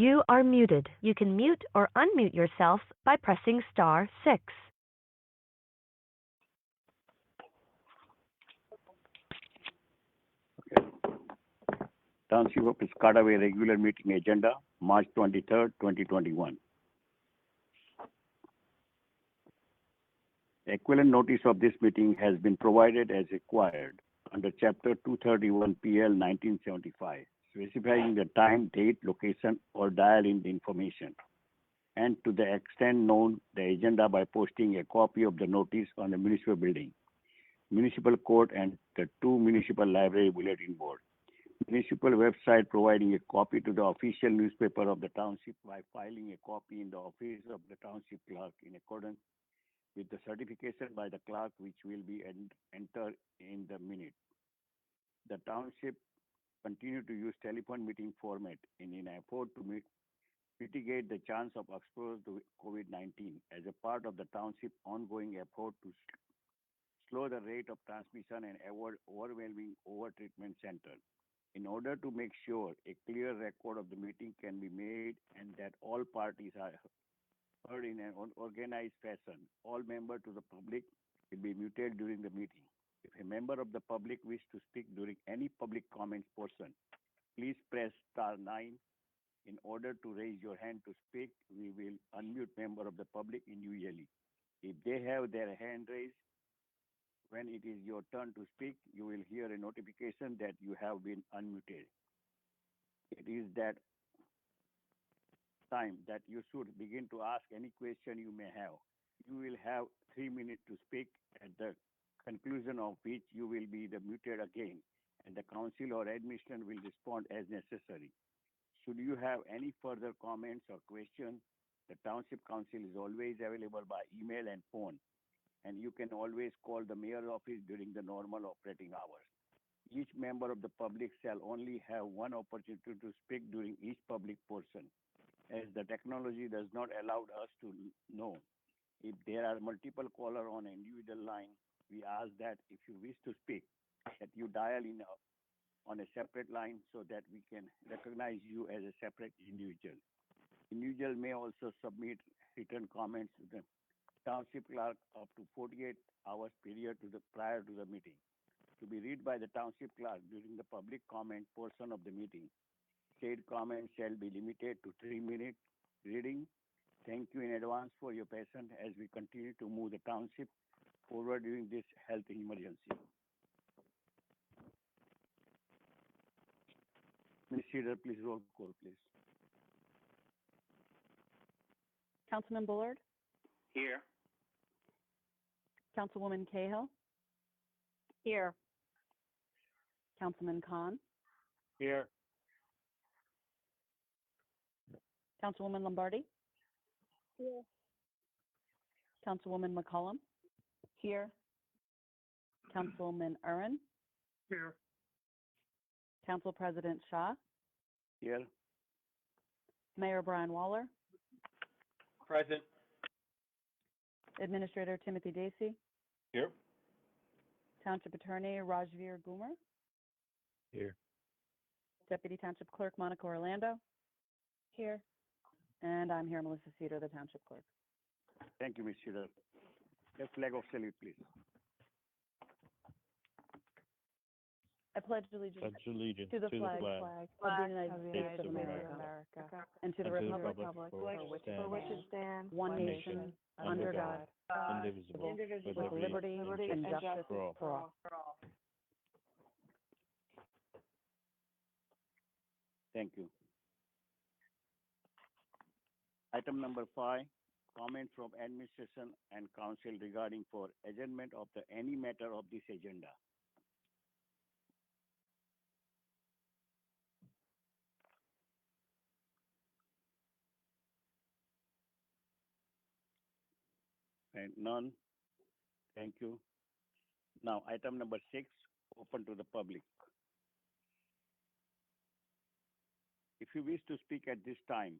You are muted. You can mute or unmute yourself by pressing star 6. Okay. Township of Piscataway regular meeting agenda, March 23rd, 2021. Equivalent notice of this meeting has been provided as required under Chapter 231 PL 1975, specifying the time, date, location, or dial-in information, and to the extent known, the agenda by posting a copy of the notice on the municipal building, municipal court, and the 2 municipal library bulletin board. Municipal website providing a copy to the official newspaper of the township by filing a copy in the office of the township clerk in accordance with the certification by the clerk, which will be entered in the minute. The township continue to use telephone meeting format in an effort to mitigate the chance of exposure to COVID-19 as a part of the township ongoing effort to slow the rate of transmission and avoid overwhelming overtreatment center. In order to make sure a clear record of the meeting can be made and that all parties are heard in an organized fashion, all members to the public will be muted during the meeting. If a member of the public wishes to speak during any public comments portion, please press star 9. In order to raise your hand to speak, we will unmute member of the public individually. If they have their hand raised, when it is your turn to speak, you will hear a notification that you have been unmuted. It is that time that you should begin to ask any question you may have. You will have 3 minutes to speak, at the conclusion of which you will be muted again, and the council or administration will respond as necessary. Should you have any further comments or questions, the Township Council is always available by email and phone, and you can always call the mayor's office during the normal operating hours. Each member of the public shall only have one opportunity to speak during each public portion, as the technology does not allow us to know if there are multiple callers on an individual line. We ask that if you wish to speak, that you dial in on a separate line so that we can recognize you as a separate individual. Individual may also submit written comments to the township clerk up to 48 hours period prior to the meeting, to be read by the township clerk during the public comment portion of the meeting. Said comments shall be limited to 3 minutes reading. Thank you in advance for your patience as we continue to move the township forward during this health emergency. Ms. Cedar, please roll call, please. Councilman Bullard, Here. Councilwoman Cahill, Here. Councilman Khan, Here. Councilwoman Lombardi, Here. Councilwoman McCollum, Here. Councilman Urin, Here. Council President Shaw, Here. Mayor Brian Waller, Present. Administrator Timothy Dacey, Here. Township Attorney Rajveer Goomer, Here. Deputy Township Clerk Monica Orlando, Here. and I'm here, Melissa Cedar, the Township Clerk. Thank you, Ms. Cedar. The flag of salute, please. I pledge allegiance Pledge allegiance to the flag Flag of the United States States of of America, America. and to the and to the republic republic For which it stands, one nation, under God, indivisible, indivisible, with liberty and justice for all. for all. Thank you. Item number 5, comment from administration and council regarding for adjournment of any matter of this agenda. And none. Thank you. Now, item number 6, open to the public. If you wish to speak at this time,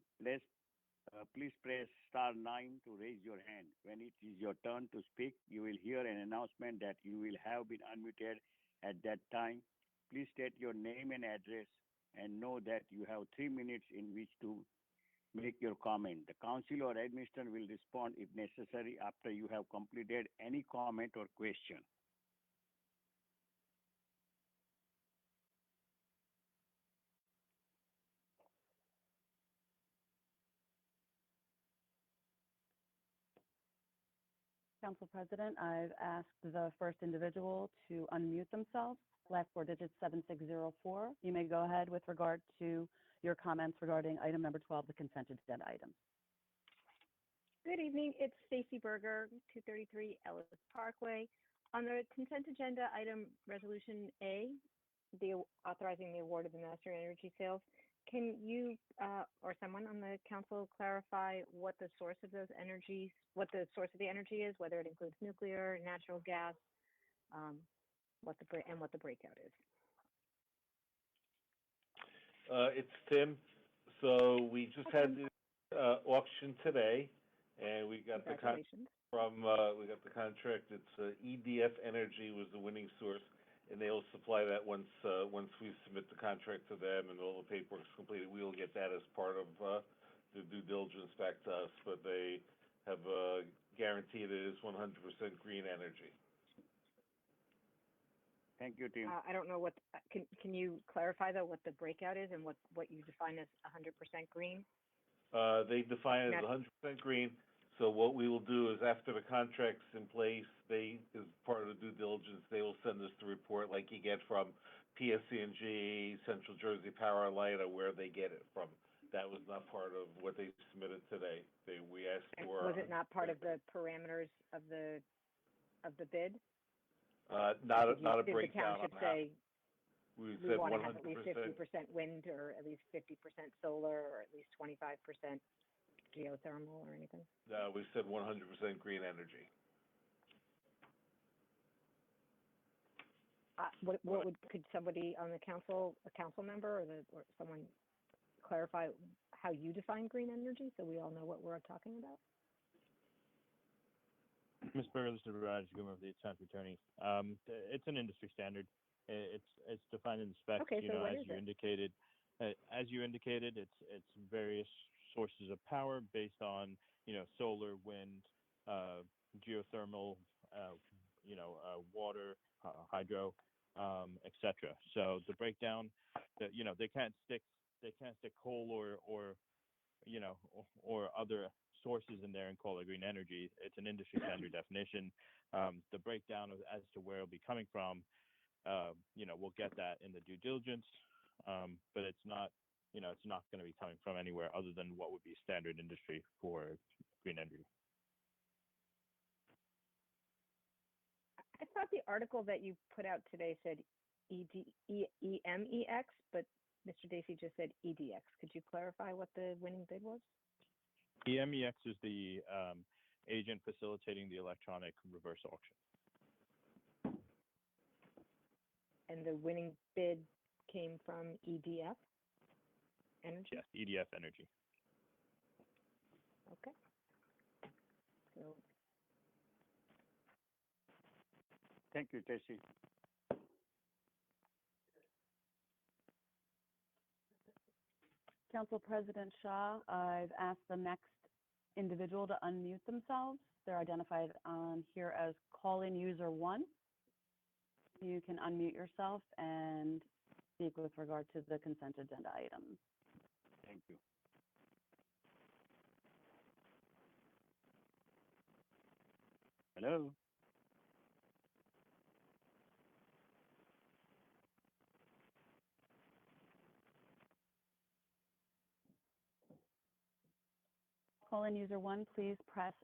please press star 9 to raise your hand. When it is your turn to speak, you will hear an announcement that you will have been unmuted at that time. Please state your name and address and know that you have 3 minutes in which to make your comment. The council or administrator will respond if necessary after you have completed any comment or question. Council President, I've asked the first individual to unmute themselves. Last four digits 7604. You may go ahead with regard to your comments regarding item number 12, the consent agenda item. Good evening. It's Stacy Berger, 233 Ellis Parkway. On the consent agenda item resolution A, the authorizing the award of the master energy sales, can you or someone on the council clarify what the source of those energies, what the source of the energy is, whether it includes nuclear, natural gas, what the breakout is? It's Tim. So we just had the auction today, and we got the contract from we got the contract. It's EDF Energy was the winning source, and they'll supply that once we submit the contract to them and all the paperwork's completed. We will get that as part of the due diligence back to us. But they have guaranteed it is 100% green energy. Thank you, Tim. I don't know what, can you clarify though what the breakout is and what you define as 100% green? They define it as 100% green. So what we will do is after the contract's in place, as part of the due diligence, they will send us the report like you get from PSC&G, Central Jersey Power Light, or where they get it from. That was not part of what they submitted today. We asked for. Was it not part of the parameters of the bid? Not a breakdown on how. We said want to 100%. have at least 50% wind, or at least 50% solar, or at least 25% geothermal, or anything? No, we said 100% green energy. Could somebody on the council, a council member or someone clarify how you define green energy so we all know what we're talking about? Ms. Berger, this is Raj Gumar, the Township Attorney. It's an industry standard. It's defined in the specs. Okay, so what is it? Indicated. As you indicated, it's various sources of power based on solar, wind, geothermal, water, hydro, etc. So the breakdown, they can't stick coal or other sources in there and call it green energy. It's an industry standard definition. The breakdown as to where it'll be coming from, we'll get that in the due diligence, but it's not going to be coming from anywhere other than what would be standard industry for green energy. I thought the article that you put out today said EMEX, but Mr. Dacey just said EDX. Could you clarify what the winning bid was? EMEX is the agent facilitating the electronic reverse auction. And the winning bid came from EDF Energy? Yes, EDF Energy. Okay. So, Thank you, Tessie. Council President Shah, I've asked the next individual to unmute themselves. They're identified on here as call-in user 1. You can unmute yourself and speak with regard to the consent agenda items. Thank you. Hello? Call-in user 1, please press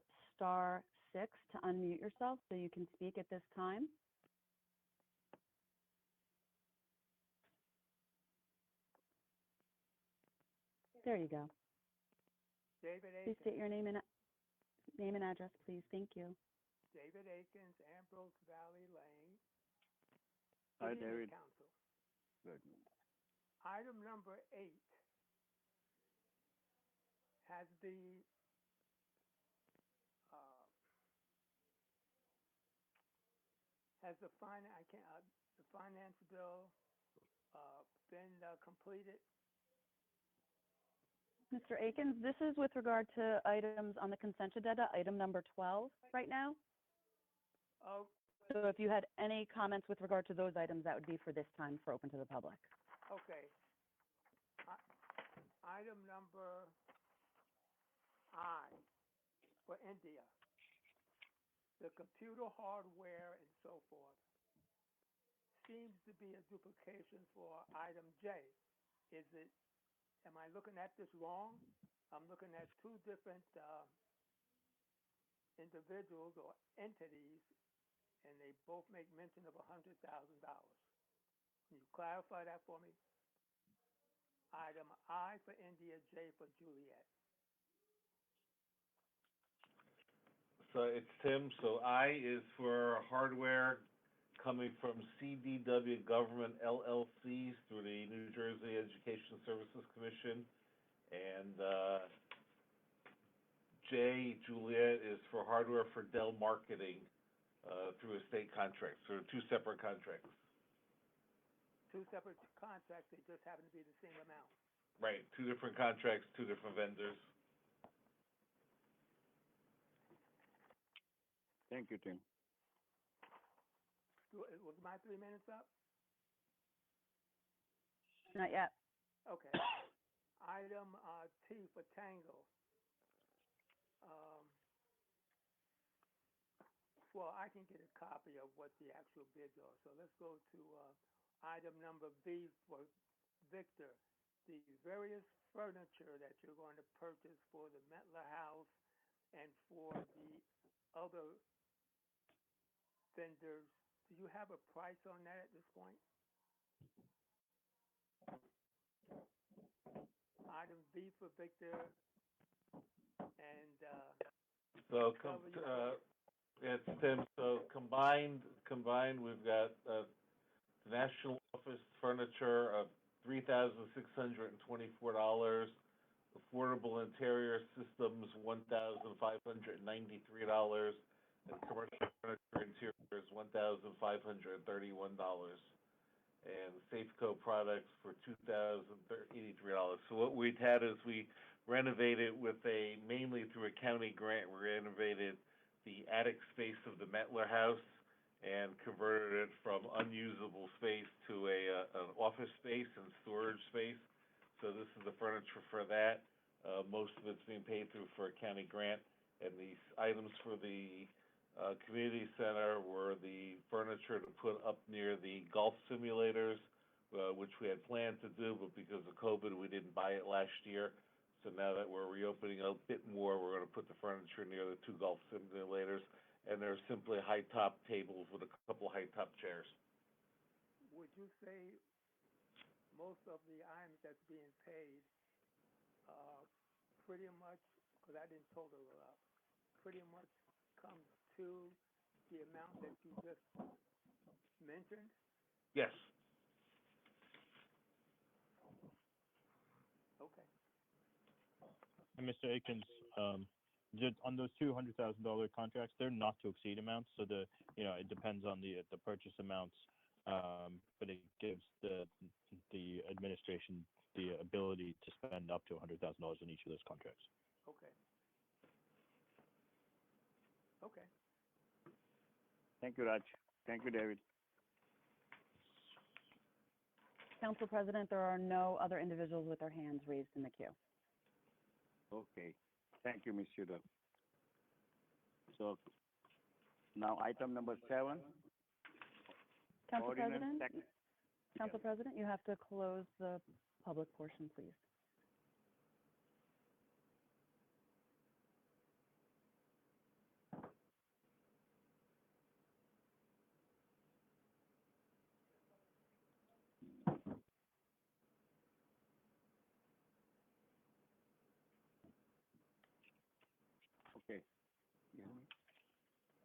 *6 to unmute yourself so you can speak at this time. There you go. David Please Akins. state your name and address, please. Thank you. David Akins, Ambrose Valley Lane. Hi, City David. Council. Good. Item number 8 has the finance bill been completed? Mr. Akins, this is with regard to items on the consent agenda, item number 12 right now. Oh, So if you had any comments with regard to those items, that would be for this time for open to the public. okay. Item number I, for India. The computer hardware and so forth seems to be a duplication for item J. Am I looking at this wrong? I'm looking at two different individuals or entities, and they both make mention of $100,000. Can you clarify that for me? Item I for India, J for Juliet. So it's Tim. So I is for hardware coming from CDW Government LLCs through the New Jersey Education Services Commission. And J, Juliet, is for hardware for Dell Marketing through a state contract. So two separate contracts. Two separate contracts, they just happen to be the same amount. Right, two different contracts, two different vendors. Thank you, Tim. Was my 3 minutes up? Not yet. Okay. Item T for Tango. Well, I can get a copy of what the actual bids are. So let's go to item number V for Victor. The various furniture that you're going to purchase for the Metler House and for the other vendors, do you have a price on that at this point? Item V for Victor and it's Tim. So combined, we've got National Office Furniture of $3,624, Affordable Interior Systems $1,593, and Commercial Furniture Interiors $1,531, and Safeco Products for $2,083. So what we've had is we renovated mainly through a county grant, we renovated the attic space of the Metler House and converted it from unusable space to an office space and storage space. So this is the furniture for that. Most of it's being paid through for a county grant. And these items for the community center were the furniture to put up near the golf simulators, which we had planned to do, but because of COVID, we didn't buy it last year. So now that we're reopening a bit more, we're going to put the furniture near the two golf simulators. And they're simply high-top tables with a couple high-top chairs. would you say most of the items that's being paid pretty much, because I didn't total it up, pretty much comes to the amount that you just mentioned? Yes. Okay. And Mr. Akins, just on those $200,000 contracts, they're not to exceed amounts, so it depends on the purchase amounts, but it gives the administration the ability to spend up to $100,000 in each of those contracts. Okay. Okay. Thank you, Raj. Thank you, David. Council President, there are no other individuals with their hands raised in the queue. Okay. Thank you, Ms. Shooter. So now item number 7. Council President, Council President, you have to close the public portion, please. Okay. Yeah.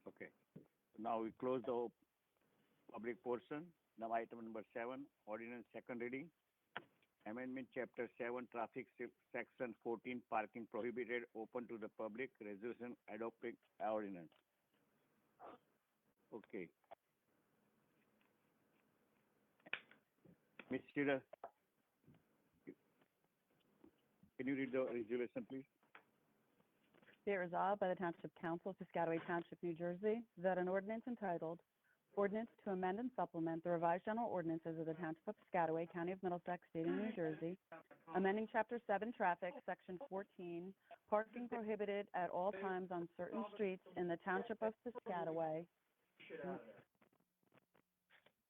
Okay. Now we close the public portion. Now item number 7, ordinance second reading. Amendment Chapter 7, Traffic Section 14, Parking Prohibited, open to the public, resolution adopting ordinance. Okay. Ms. Shira, Can you read the resolution, please? Be it resolved by the Township Council of Piscataway Township, New Jersey, that an ordinance entitled Ordinance to Amend and Supplement the Revised General Ordinances of the Township of Piscataway, County of Middlesex, State of New Jersey, amending Chapter 7 Traffic, Section 14, parking prohibited at all times on certain streets in the Township of Piscataway,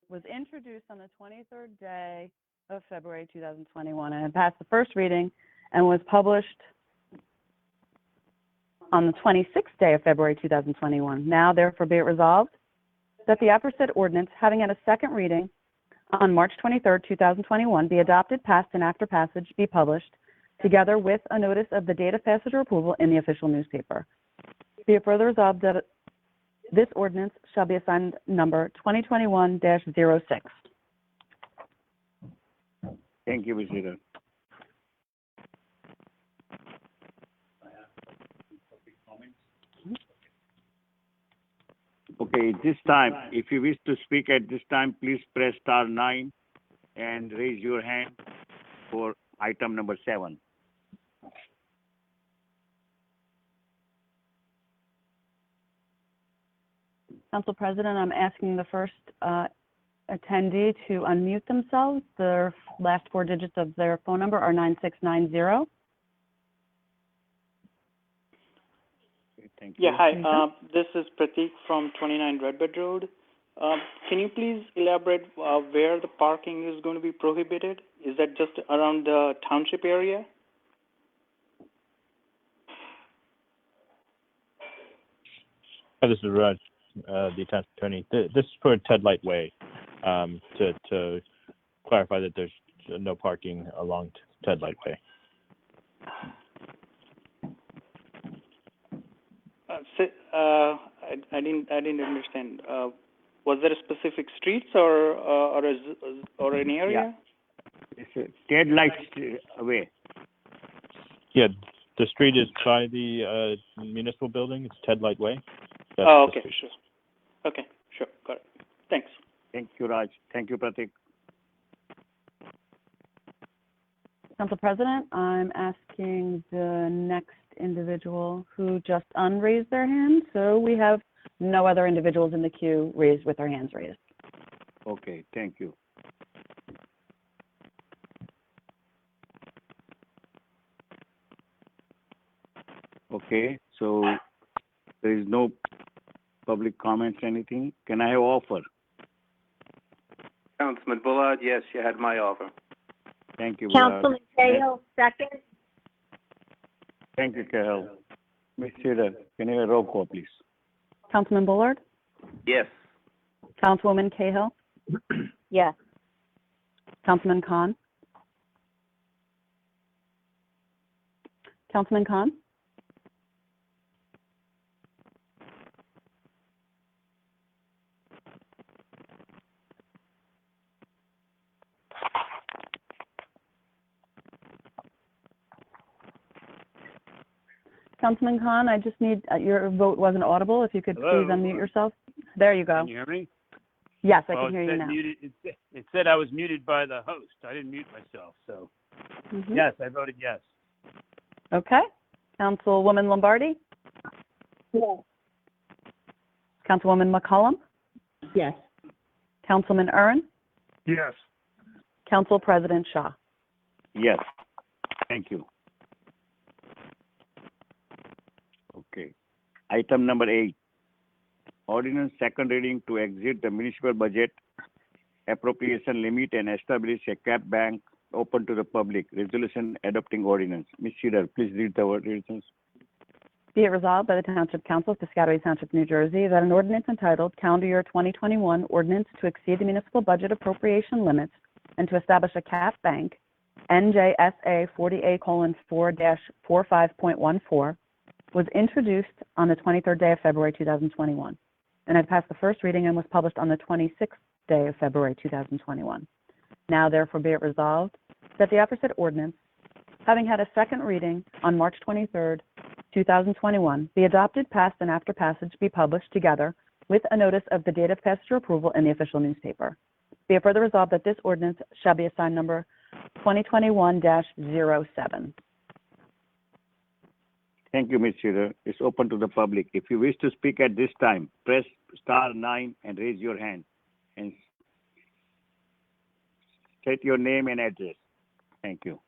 was introduced on the 23rd day of February 2021 and had passed the first reading and was published on the 26th day of February 2021. Now, therefore, be it resolved that the aforesaid ordinance, having had a second reading on March 23rd, 2021, be adopted, passed, and after passage be published, together with a notice of the date of passage or approval in the official newspaper. Be it further resolved that this ordinance shall be assigned number 2021-06. Thank you, Ms. Leader. Okay, this time, if you wish to speak at this time, please press *9 and raise your hand for item number 7. Council President, I'm asking the first attendee to unmute themselves. The last 4 digits of their phone number are 9690. Okay, thank you. Yeah, hi. This is Pratik from 29 Redbud Road. Can you please elaborate where the parking is going to be prohibited? Is that just around the township area? Hi, this is Raj, the township attorney. This is for Ted Light Way, to clarify that there's no parking along Ted Light Way. I didn't understand. Was there a specific streets or an area? Yeah. It's Ted Light Way. Yeah, the street is by the municipal building. It's Ted Light Way. That's okay, sure. Okay, sure, got it. Thanks. Thank you, Raj. Thank you, Pratik. Council President, I'm asking the next individual who just unraised their hand. So we have no other individuals in the queue raised with their hands raised. Okay, thank you. Okay, so there is no public comments, anything. Can I have offer? Councilman Bullard, yes, you had my offer. Thank you, Bullard. Councilman Cahill, second. Thank you, Carol. Ms. Cedar, can I have a roll call, please? Councilman Bullard? Yes. Councilwoman Cahill? Yes. Councilman Khan? Councilman Khan? Councilman Khan, I just need, your vote wasn't audible. If you could Hello? please unmute yourself. There you go. Can you hear me? Yes, I Well, can hear you now. muted, it said I was muted by the host. I didn't mute myself, so yes, I voted yes. Okay. Councilwoman Lombardi? Yes. Councilwoman McCollum? Yes. Councilman Aaron? Yes. Council President Shaw? Yes. Thank you. Okay. Item number 8. Ordinance second reading to exit the municipal budget appropriation limit and establish a cap bank open to the public. Resolution adopting ordinance. Ms. Cedar, please read the ordinance. Be it resolved by the Township Council of Piscataway Township, New Jersey, that an ordinance entitled Calendar Year 2021 Ordinance to Exceed the Municipal Budget Appropriation Limits and to Establish a Cap Bank, NJSA 40A:4-45.14, was introduced on the 23rd day of February 2021 and had passed the first reading and was published on the 26th day of February 2021. Now, therefore, be it resolved that the aforesaid ordinance, having had a second reading on March 23rd, 2021, be adopted, passed, and after passage be published together with a notice of the date of passage or approval in the official newspaper. Be it further resolved that this ordinance shall be assigned number 2021-07. Thank you, Ms. Shearer. It's open to the public. If you wish to speak at this time, press *9 and raise your hand and state your name and address. Thank you.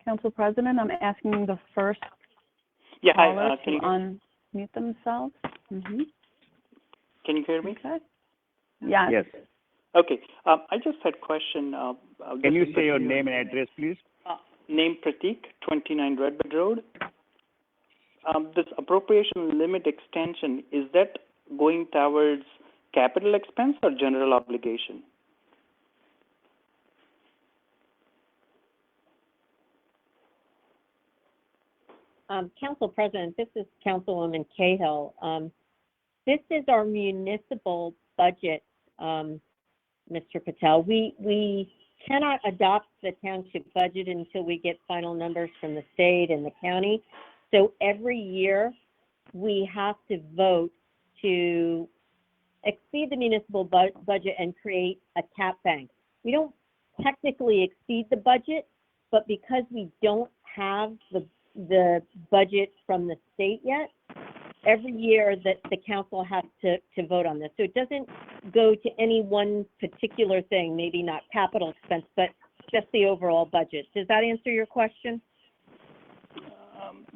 Council President, I'm asking the first Yeah, caller hi, to unmute themselves. Mm-hmm. can you hear me? Okay. Yes. Yes. Okay, I just had a question. Can you say your name and address, please? Name Pratik, 29 Redbud Road. This appropriation limit extension, is that going towards capital expense or general obligation? Council President, this is Councilwoman Cahill. This is our municipal budget, Mr. Patel. We cannot adopt the township budget until we get final numbers from the state and the county. So every year we have to vote to exceed the municipal budget and create a cap bank. We don't technically exceed the budget, but because we don't have the budget from the state yet, every year that the council has to vote on this. So it doesn't go to any one particular thing, maybe not capital expense, but just the overall budget. Does that answer your question?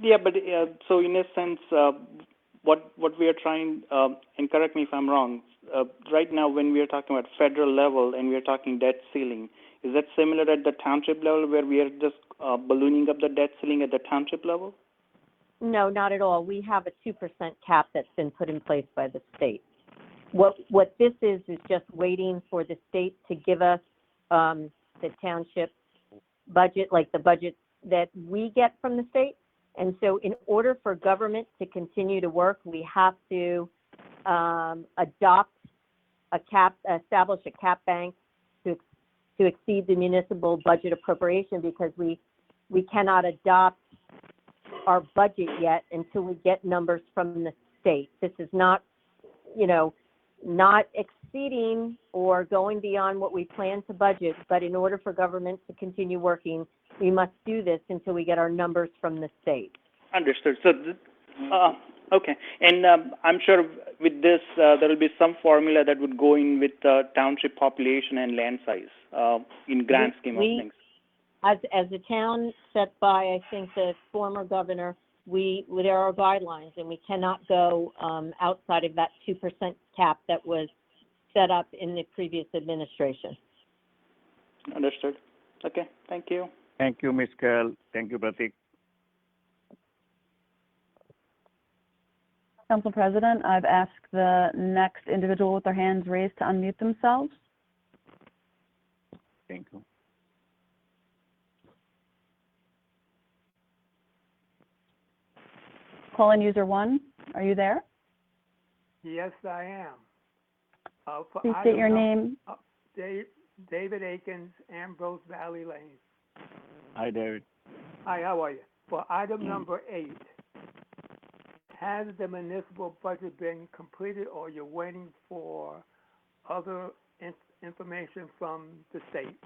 Yeah, but so in a sense, what we are trying, and correct me if I'm wrong, right now when we are talking about federal level and we are talking debt ceiling, is that similar at the township level where we are just ballooning up the debt ceiling at the township level? No, not at all. We have a 2% cap that's been put in place by the state. What this is just waiting for the state to give us the township budget, like the budget that we get from the state. And so in order for government to continue to work, we have to adopt a cap, establish a cap bank to exceed the municipal budget appropriation, because we cannot adopt our budget yet until we get numbers from the state. This is not, not exceeding or going beyond what we plan to budget, but in order for government to continue working, we must do this until we get our numbers from the state. Understood. So, okay. And I'm sure with this, there will be some formula that would go in with township population and land size in grand scheme of things. As a town set by, I think, the former governor, there are guidelines, and we cannot go outside of that 2% cap that was set up in the previous administration. Understood. Okay, thank you. Thank you, Ms. Carroll. Thank you, Pratik. Council President, I've asked the next individual with their hands raised to unmute themselves. Thank you. Call-in user 1, are you there? Yes, I am. Please state your name. David Akins, Ambrose Valley Lane. Hi, David. Hi, how are you? For item number 8, has the municipal budget been completed, or you're waiting for other information from the state?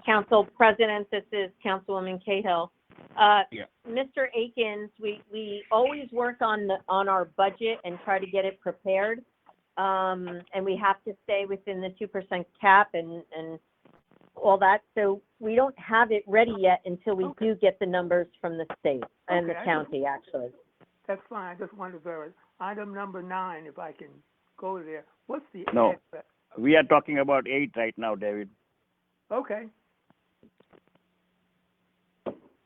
Council President, this is Councilwoman Cahill. Yeah. Mr. Akins, we always work on our budget and try to get it prepared. And we have to stay within the 2% cap and all that. So we don't have it ready yet until we do get the numbers from the state and the county, actually. That's fine. I just wanted to verify. Item number 9, if I can go there. What's the No, address? we are talking about 8 right now, David. Okay.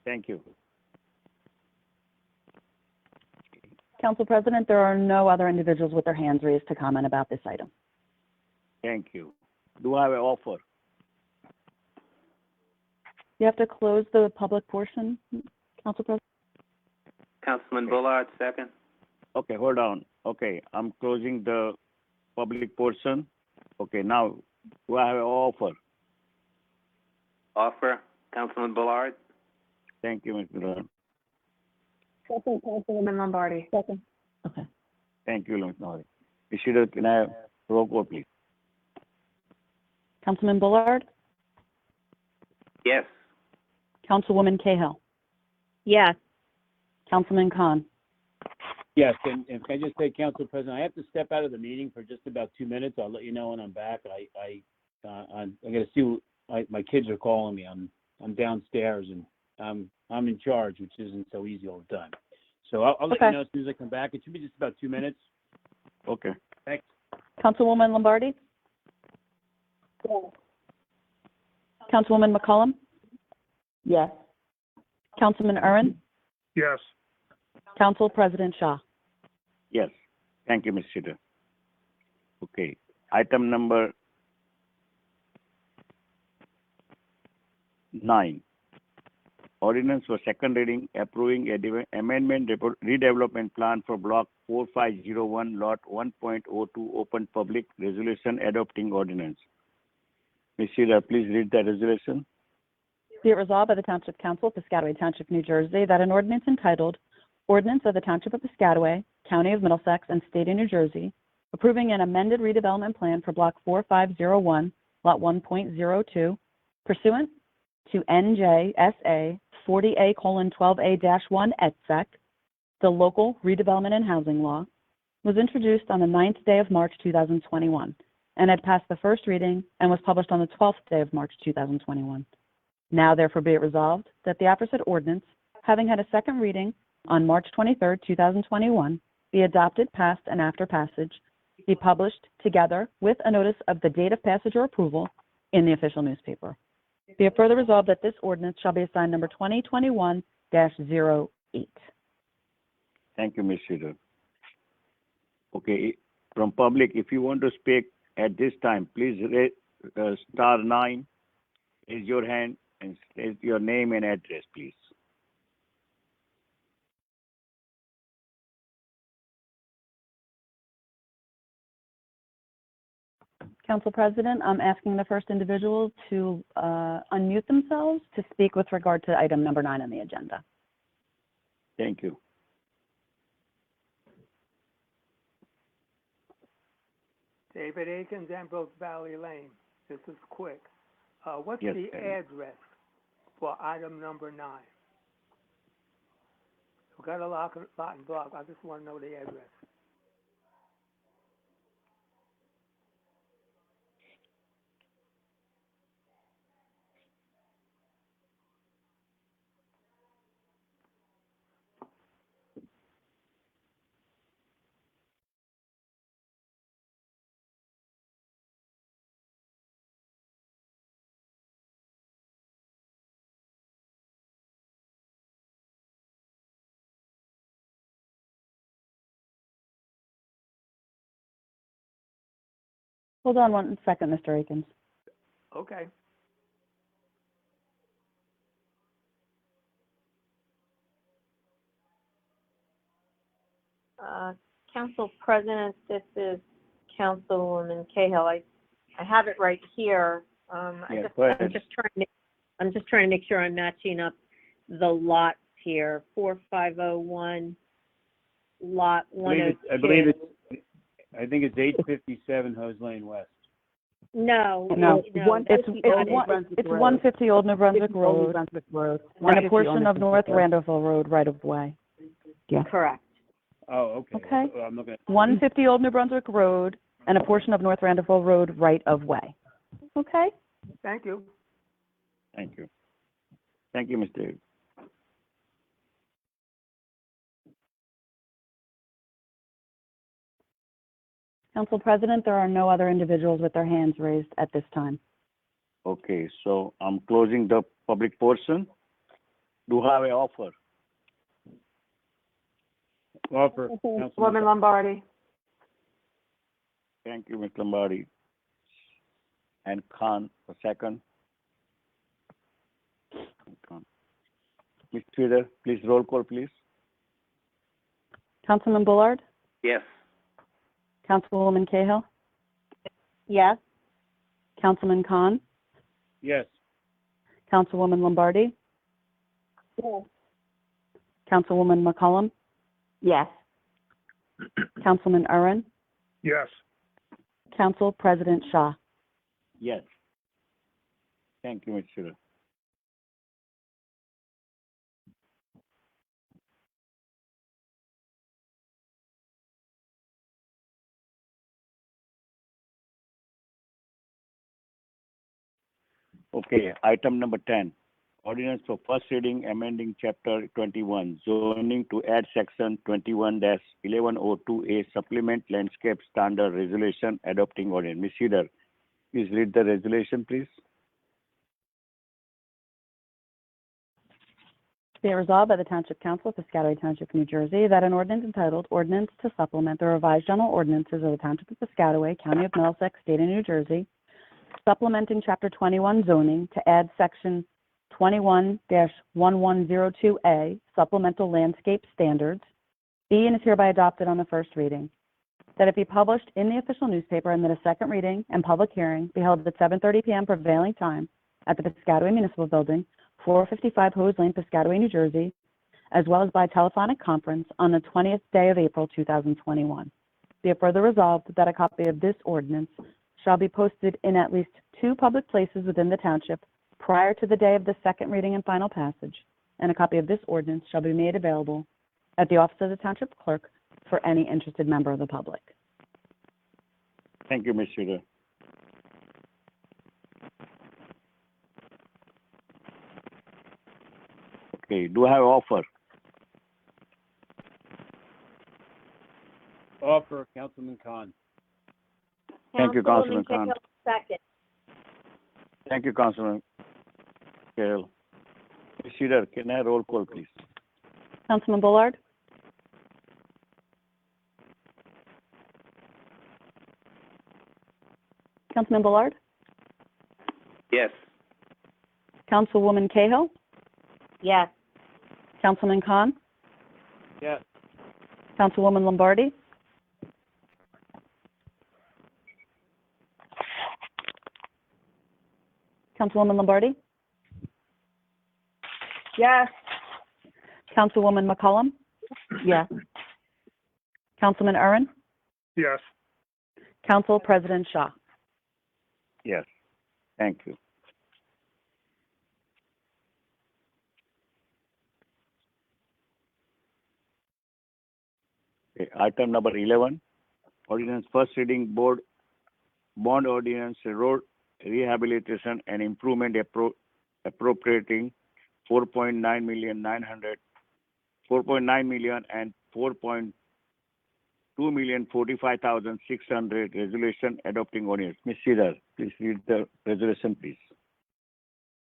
Thank you. Council President, there are no other individuals with their hands raised to comment about this item. Thank you. Do I have an offer? You have to close the public portion, Council President. Councilman Bullard, second. Okay, hold on. Okay, I'm closing the public portion. Okay, now, do I have an offer? Offer, Councilman Bullard. Thank you, Mr. Bullard. Second, Councilwoman Lombardi. Second. Okay. Thank you, Lombardi. Ms. Sridhar, can I have roll call, please? Councilman Bullard, Yes. Councilwoman Cahill, Yes. Councilman Khan. Yes, and can I just say, Council President, I have to step out of the meeting for just about 2 minutes. I'll let you know when I'm back. I gotta see, my kids are calling me. I'm downstairs and I'm in charge, which isn't so easy all the time. So I'll let you know as soon as I come back. It should be just about 2 minutes. Okay. Thanks. Councilwoman Lombardi? Yes. Councilwoman McCollum? Yes. Councilman Curran? Yes. Council President Shaw. Yes. Thank you, Ms. Sridhar. Okay. Item number 9. Ordinance for second reading approving amendment redevelopment plan for block 4501 lot 1.02 open public resolution adopting ordinance. Ms. Sridhar, please read the resolution. Be it resolved by the Township Council, Piscataway Township, New Jersey, that an ordinance entitled Ordinance of the Township of Piscataway, County of Middlesex, and State of New Jersey, approving an amended redevelopment plan for block 4501 lot 1.02, pursuant to NJSA 40A:12A-1 et sec, the local redevelopment and housing law, was introduced on the 9th day of March 2021 and had passed the first reading and was published on the 12th day of March 2021. Now therefore be it resolved that the aforesaid ordinance, having had a second reading on March 23rd, 2021, be adopted, passed, and after passage, be published together with a notice of the date of passage or approval in the official newspaper. Be it further resolved that this ordinance shall be assigned number 2021-08. Thank you, Ms. Sridhar. Okay, from public, if you want to speak at this time, please star 9, raise your hand and state your name and address, please. Council President, I'm asking the first individual to unmute themselves to speak with regard to item number 9 on the agenda. Thank you. David Akins, Ambrose Valley Lane. This is quick. What's Yes, the David. address for item number 9? We've got a lot and block. I just want to know the address. Hold on 1 second, Mr. Akins. Okay. Council President, this is Councilwoman Cahill. I have it right here. I'm just trying to make sure I'm matching up the lots here. 4501 lot 102. I think it's 857 Hose Lane West. No, it's 150 150 Old New Brunswick Road, and a portion of North Randallville Road right of way. Yeah. Correct. Oh, okay. Okay. I'm looking at 150 Old New Brunswick Road and a portion of North Randallville Road right of way. Okay? Thank you. Thank you. Thank you, Mr. Council President, there are no other individuals with their hands raised at this time. Okay, so I'm closing the public portion. Do I have an offer? offer. Woman Lombardi. Thank you, Ms. Lombardi. And Khan, a second. Khan. Ms. Sridhar, please roll call, please. Councilman Bullard? Yes. Councilwoman Cahill? Yes. Councilman Khan? Yes. Councilwoman Lombardi? Yes. Councilwoman McCollum, Yes. Councilman Urban, Yes. Council President Shaw. Yes. Thank you, Ms. Schuler. Okay, item number 10, ordinance for first reading amending chapter 21, zoning to add section 21-1102A supplement landscape standard resolution adopting ordinance. Ms. Cedar, please read the resolution, please. Be it resolved by the Township Council of Piscataway Township, New Jersey, that an ordinance entitled Ordinance to Supplement the Revised General Ordinances of the Township of Piscataway, County of Middlesex, State of New Jersey, supplementing Chapter 21 zoning to add Section 21-1102A, supplemental landscape standards, be and is hereby adopted on the first reading. That it be published in the official newspaper and that a second reading and public hearing be held at 7:30 p.m. prevailing time at the Piscataway Municipal Building, 455 Hose Lane, Piscataway, New Jersey, as well as by telephonic conference on the 20th day of April 2021. Be it further resolved that a copy of this ordinance shall be posted in at least 2 public places within the township prior to the day of the second reading and final passage, and a copy of this ordinance shall be made available at the office of the township clerk for any interested member of the public. Thank you, Ms. Cedar. Okay, do I have offer? Offer, Councilman Khan. Thank you, Councilman Khan. Cahill, second. Thank you, Councilman Carroll. Ms. Cedar, can I have roll call, please? Councilman Bullard, Councilman Bullard, Yes. Councilwoman Cahill, Yes. Councilman Khan, Yes. Councilwoman Lombardi, Councilwoman Lombardi, Yes. Councilwoman McCollum, Yes. Councilman Urban, Yes. Council President Shaw. Yes, thank you. Okay, item number 11, ordinance first reading bond ordinance road rehabilitation and improvement appropriating 4.9 million and 4.2 million 45,600 resolution adopting ordinance. Ms. Cedar, please read the resolution, please.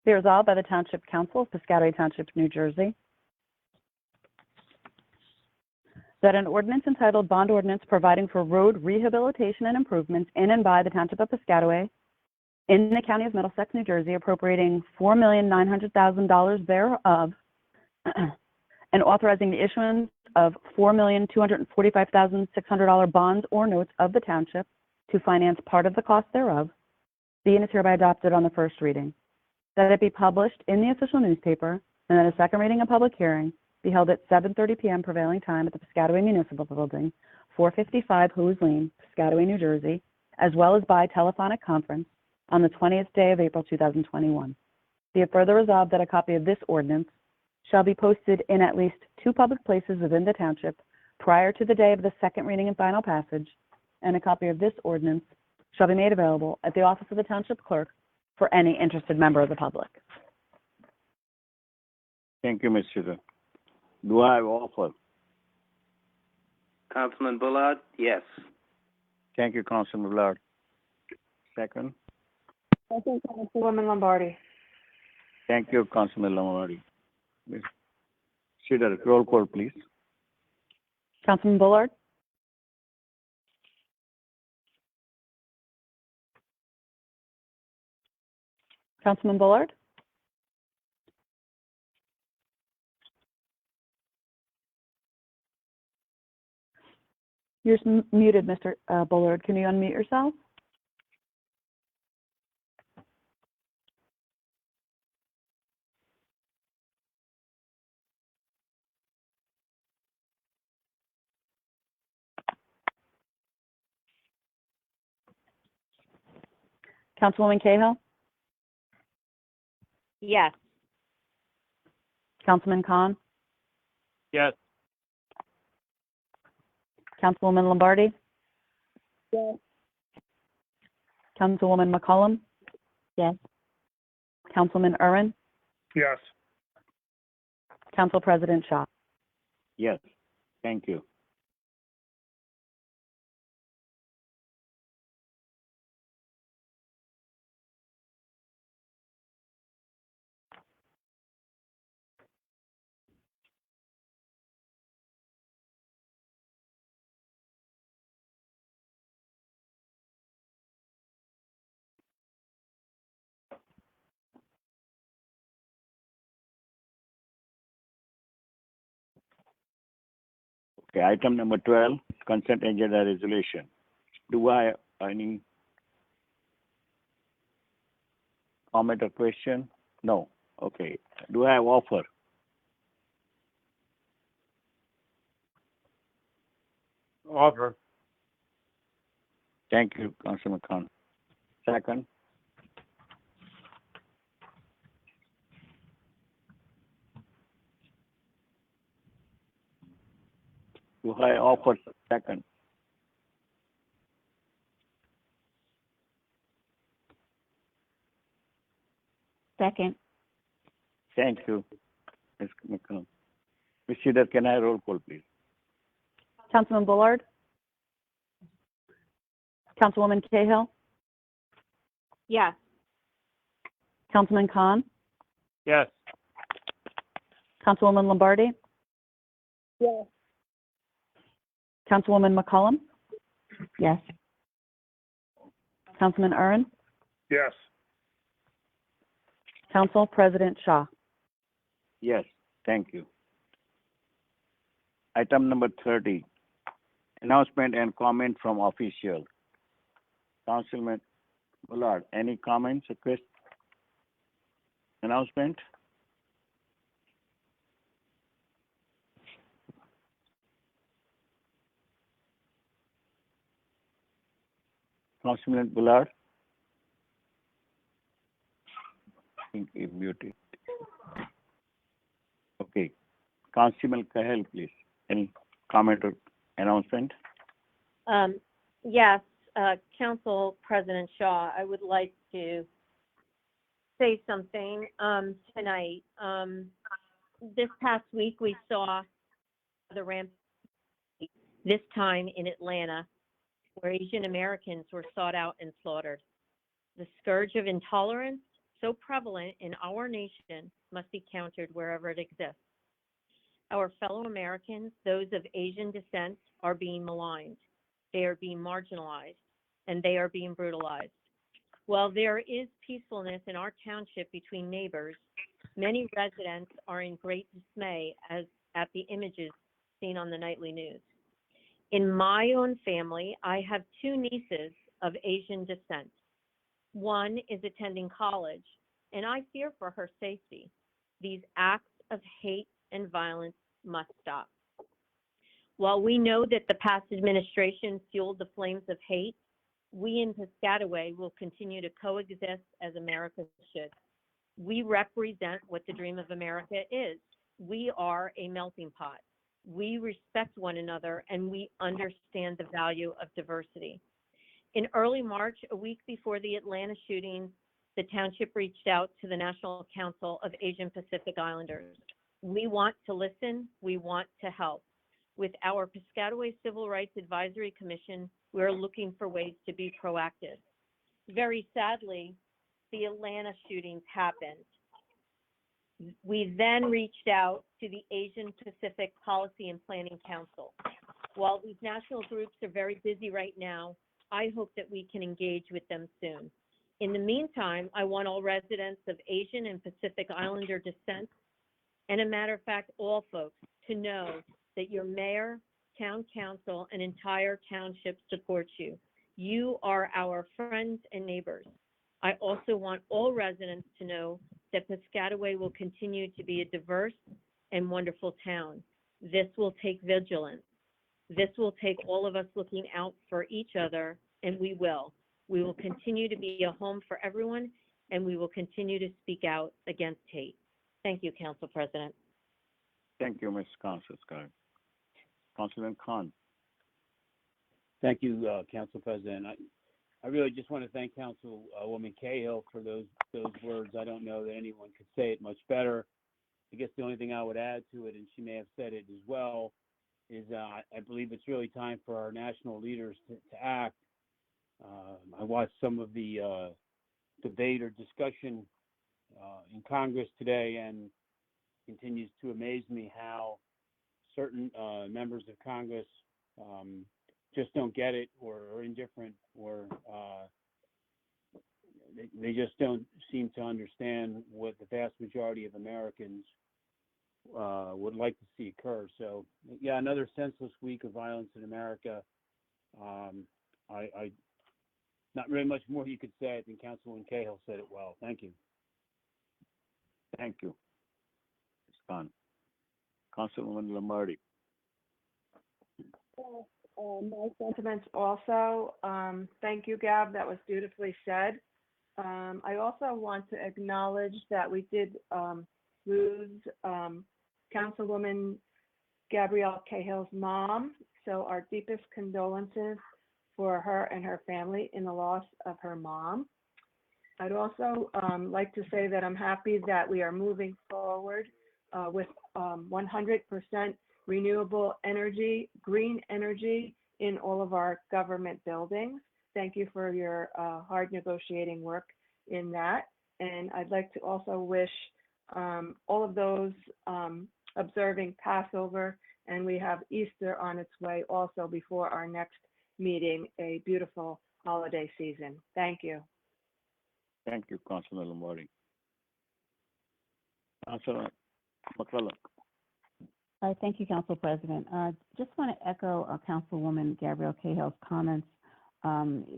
Be resolved by the Township Council of Piscataway Township, New Jersey, that an ordinance entitled Bond Ordinance Providing for Road Rehabilitation and Improvements in and by the Township of Piscataway in the County of Middlesex, New Jersey, appropriating $4,900,000 thereof, and authorizing the issuance of $4,245,600 bonds or notes of the Township to finance part of the cost thereof, be and is hereby adopted on the first reading. That it be published in the official newspaper and that a second reading and public hearing be held at 7:30 p.m. prevailing time at the Piscataway Municipal Building, 455 Hose Lane, Piscataway, New Jersey, as well as by telephonic conference on the 20th day of April 2021. Be it further resolved that a copy of this ordinance shall be posted in at least 2 public places within the township prior to the day of the second reading and final passage, and a copy of this ordinance shall be made available at the office of the township clerk for any interested member of the public. Thank you, Ms. Cedar. Do I have offer? Councilman Bullard, yes. Thank you, Councilman Bullard. Second. Second, Councilwoman Lombardi. Thank you, Councilman Lombardi. Ms. Cedar, roll call, please. Councilman Bullard, Councilman Bullard, you're muted, Mr. Bullard. Can you unmute yourself? Councilwoman Cahill? Yes. Councilman Khan? Yes. Councilwoman Lombardi? Yes. Councilwoman McCollum? Yes. Councilman Urban? Yes. Council President Shaw? Yes, thank you. Okay, item number 12, consent agenda resolution. Do I have any comment or question? No. Okay. Do I have offer? Offer. Thank you, Councilman Khan. Second? Do I offer second? Second. Thank you, Ms. McCollum. Ms. Cedar, can I have roll call, please? Councilman Bullard? Councilwoman Cahill? Yes. Councilman Khan? Yes. Councilwoman Lombardi? Yes. Councilwoman McCollum? Yes. Councilman Urban? Yes. Council President Shaw? Yes, thank you. Item number 30, announcement and comment from official. Councilman Bullard, any comments or questions? Announcement? Councilman Bullard? I think he muted. Okay. Councilman Cahill, please. Any comment or announcement? Yes, Council President Shaw, I would like to say something tonight. This past week, we saw the ramp, this time in Atlanta, where Asian Americans were sought out and slaughtered. The scourge of intolerance, so prevalent in our nation, must be countered wherever it exists. Our fellow Americans, those of Asian descent, are being maligned. They are being marginalized, and they are being brutalized. While there is peacefulness in our township between neighbors, many residents are in great dismay at the images seen on the nightly news. In my own family, I have two nieces of Asian descent. One is attending college, and I fear for her safety. These acts of hate and violence must stop. While we know that the past administration fueled the flames of hate, we in Piscataway will continue to coexist as America should. We represent what the dream of America is. We are a melting pot. We respect one another, and we understand the value of diversity. In early March, a week before the Atlanta shootings, the township reached out to the National Council of Asian Pacific Islanders. We want to listen. We want to help. With our Piscataway Civil Rights Advisory Commission, we're looking for ways to be proactive. Very sadly, the Atlanta shootings happened. We then reached out to the Asian Pacific Policy and Planning Council. While these national groups are very busy right now, I hope that we can engage with them soon. In the meantime, I want all residents of Asian and Pacific Islander descent, and a matter of fact, all folks, to know that your mayor, town council, and entire township supports you. You are our friends and neighbors. I also want all residents to know that Piscataway will continue to be a diverse and wonderful town. This will take vigilance. This will take all of us looking out for each other, and we will. We will continue to be a home for everyone, and we will continue to speak out against hate. Thank you, Council President. Thank you, Ms. Council Scott. Councilman Khan. Thank you, Council President. I really just want to thank Councilwoman Cahill for those words. I don't know that anyone could say it much better. I guess the only thing I would add to it, and she may have said it as well, is I believe it's really time for our national leaders to act. I watched some of the debate or discussion in Congress today, and continues to amaze me how certain members of Congress just don't get it, or are indifferent, or they just don't seem to understand what the vast majority of Americans would like to see occur. So, yeah, another senseless week of violence in America. I not really much more you could say. I think Councilwoman Cahill said it well. Thank you. Thank you. Ms. Khan. Councilwoman Lombardi. My sentiments also. Thank you, Gab. That was beautifully said. I also want to acknowledge that we did lose Councilwoman Gabrielle Cahill's mom. So our deepest condolences for her and her family in the loss of her mom. I'd also like to say that I'm happy that we are moving forward with 100% renewable energy, green energy in all of our government buildings. Thank you for your hard negotiating work in that. And I'd like to also wish all of those observing Passover, and we have Easter on its way also before our next meeting, a beautiful holiday season. Thank you. Thank you, Councilor Lombardi. Councilor McClellan. Thank you, Council President. Just want to echo Councilwoman Gabrielle Cahill's comments.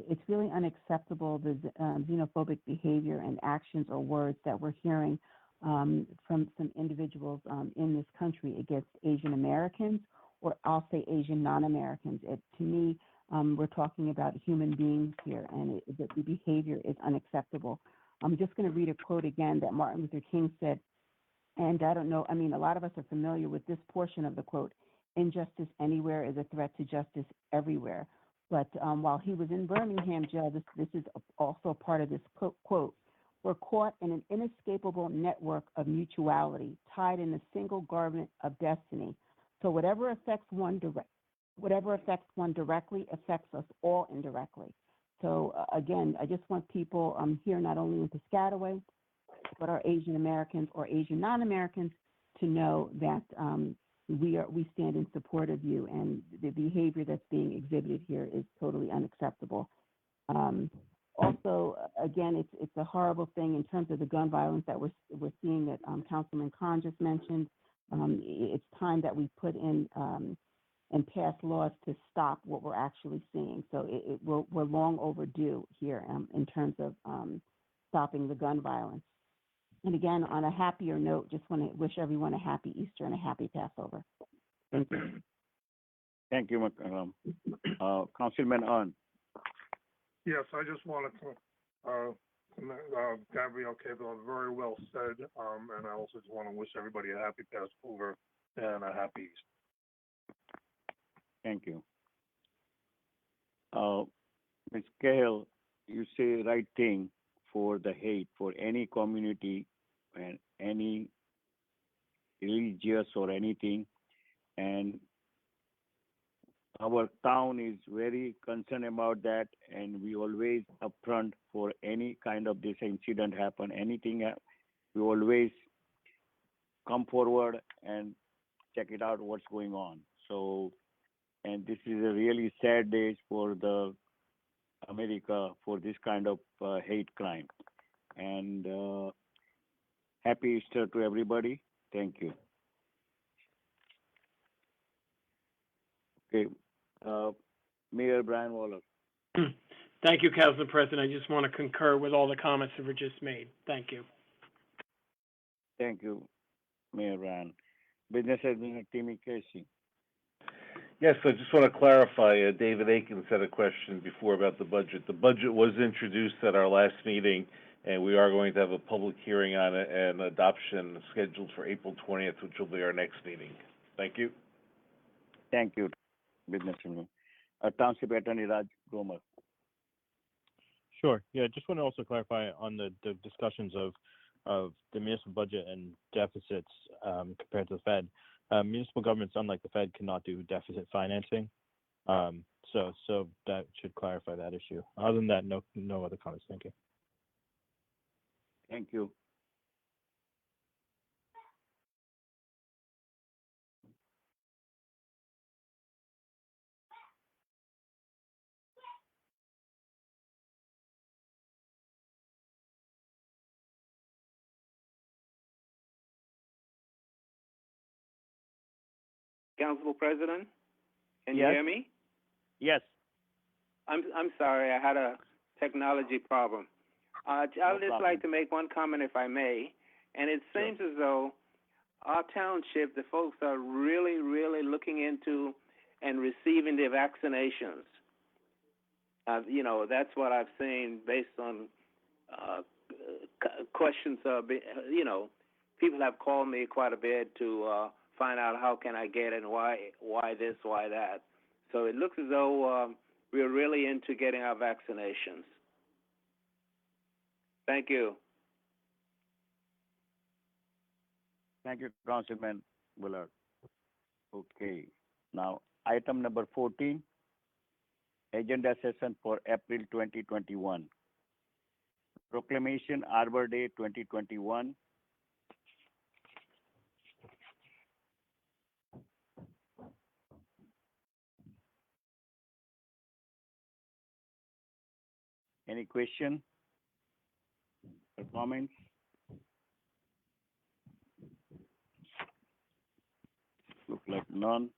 It's really unacceptable, the xenophobic behavior and actions or words that we're hearing from some individuals in this country against Asian Americans, or I'll say Asian non-Americans. To me, we're talking about human beings here, and the behavior is unacceptable. I'm just going to read a quote again that Martin Luther King said, and I don't know, I mean, a lot of us are familiar with this portion of the quote: "Injustice anywhere is a threat to justice everywhere." But while he was in Birmingham jail, this is also part of this quote: "We're caught in an inescapable network of mutuality, tied in a single garment of destiny. So whatever affects one directly affects us all indirectly." So again, I just want people here, not only in Piscataway, but our Asian Americans or Asian non-Americans, to know that we stand in support of you, and the behavior that's being exhibited here is totally unacceptable. Also, again, it's a horrible thing in terms of the gun violence that we're seeing that Councilman Khan just mentioned. It's time that we put in and pass laws to stop what we're actually seeing. So we're long overdue here in terms of stopping the gun violence. And again, on a happier note, just want to wish everyone a happy Easter and a happy Passover. Thank you. Thank you, Councilman Hahn. Yes, I just wanted to, Gabrielle Cahill, very well said, and I also just want to wish everybody a happy Passover and a happy Easter. Thank you. Ms. Cahill, you say the right thing for the hate for any community and any religious or anything, and our town is very concerned about that, and we always upfront for any kind of this incident happen, anything, we always come forward and check it out what's going on. So, and this is a really sad day for the America for this kind of hate crime. And happy Easter to everybody. Thank you. Okay, Mayor Brian Waller. Thank you, Council President. I just want to concur with all the comments that were just made. Thank you. Thank you, Mayor Brian. Business Administrator Timmy Casey. Yes, I just want to clarify, David Akins had a question before about the budget. The budget was introduced at our last meeting, and we are going to have a public hearing on it and adoption scheduled for April 20th, which will be our next meeting. Thank you. Thank you, Businessman. Township Attorney Raj Gomer. Sure. Yeah, just want to also clarify on the discussions of the municipal budget and deficits compared to the Fed. Municipal governments, unlike the Fed, cannot do deficit financing. So that should clarify that issue. Other than that, no other comments. Thank you. Thank you. Council President, can you Yes. hear me? Yes. I'm sorry, I had a technology problem. I would just like to make one comment, if I may. And it seems as though our township, the folks are really, really looking into and receiving their vaccinations. You know, that's what I've seen based on questions. You know, people have called me quite a bit to find out how can I get it and why this, why that. So it looks as though we're really into getting our vaccinations. Thank you. Thank you, Councilman Bullard. Okay. Now, item number 14, agenda session for April 2021. Proclamation Arbor Day 2021. Any question or comments? Look like none.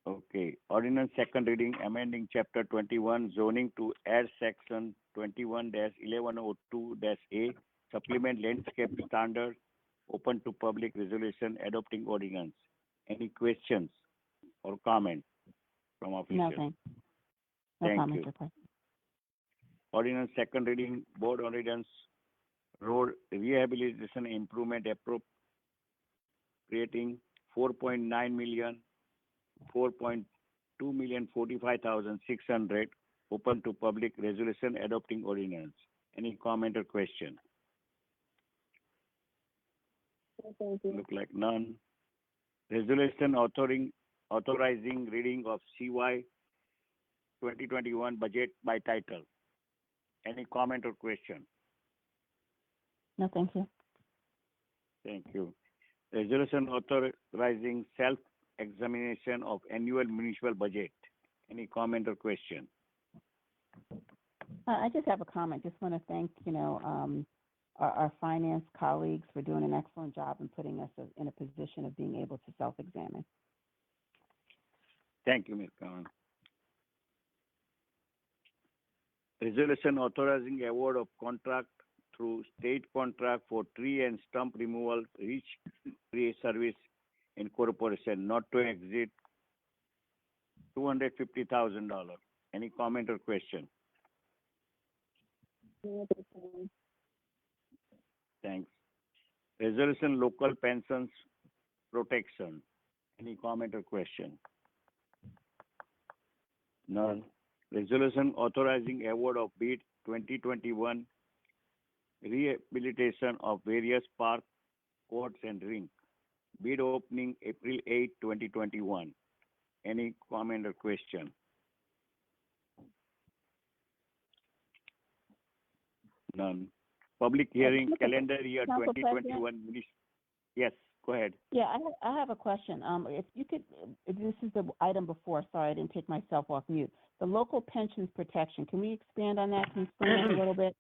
Okay. Ordinance second reading, amending chapter 21, zoning to add section 21-1102-A, supplement landscape standards, open to public resolution, adopting ordinance. Any questions or comments from officials? Nothing. No Thank comments, you. Your Worship. Ordinance second reading, board ordinance, road rehabilitation improvement appropriating 4.9 million, 4.2 million 45,600, open to public resolution, adopting ordinance. Any comment or question? Thank you. Look like none. Resolution authorizing reading of CY 2021 budget by title. Any comment or question? No, thank you. Thank you. Resolution authorizing self-examination of annual municipal budget. Any comment or question? I just have a comment. Just want to thank, our finance colleagues for doing an excellent job and putting us in a position of being able to self-examine. Thank you, Ms. Kavan. Resolution authorizing award of contract through state contract for tree and stump removal, reach tree service incorporation, not to exceed $250,000. Any comment or question? Thanks. Resolution local pensions protection. Any comment or question? None. Resolution authorizing award of bid 2021 rehabilitation of various parks, courts and rink. Bid opening April 8, 2021. Any comment or question? None. Public hearing calendar year Council 2021. Yes, go ahead. Yeah, I have a question. If you could, if this is the item before, sorry, I didn't take myself off mute. The local pensions protection, can we expand on that? Can you explain that a little bit?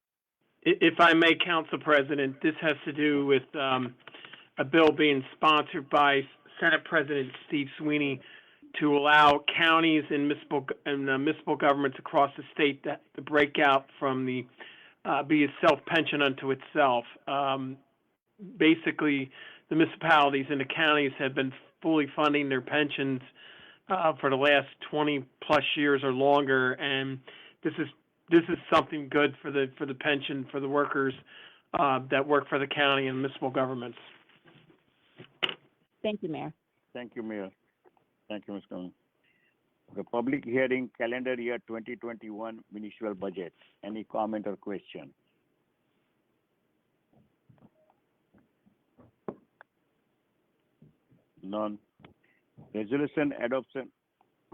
If I may, Council President, this has to do with a bill being sponsored by Senate President Steve Sweeney to allow counties and municipal governments across the state to break out from the be a self-pension unto itself. Basically, the municipalities and the counties have been fully funding their pensions for the last 20 plus years or longer, and this is something good for the pension for the workers that work for the county and municipal governments. Thank you, Mayor. Thank you, Mayor. Thank you, Ms. Conlon. The public hearing calendar year 2021 municipal budget. Any comment or question? None. Resolution adoption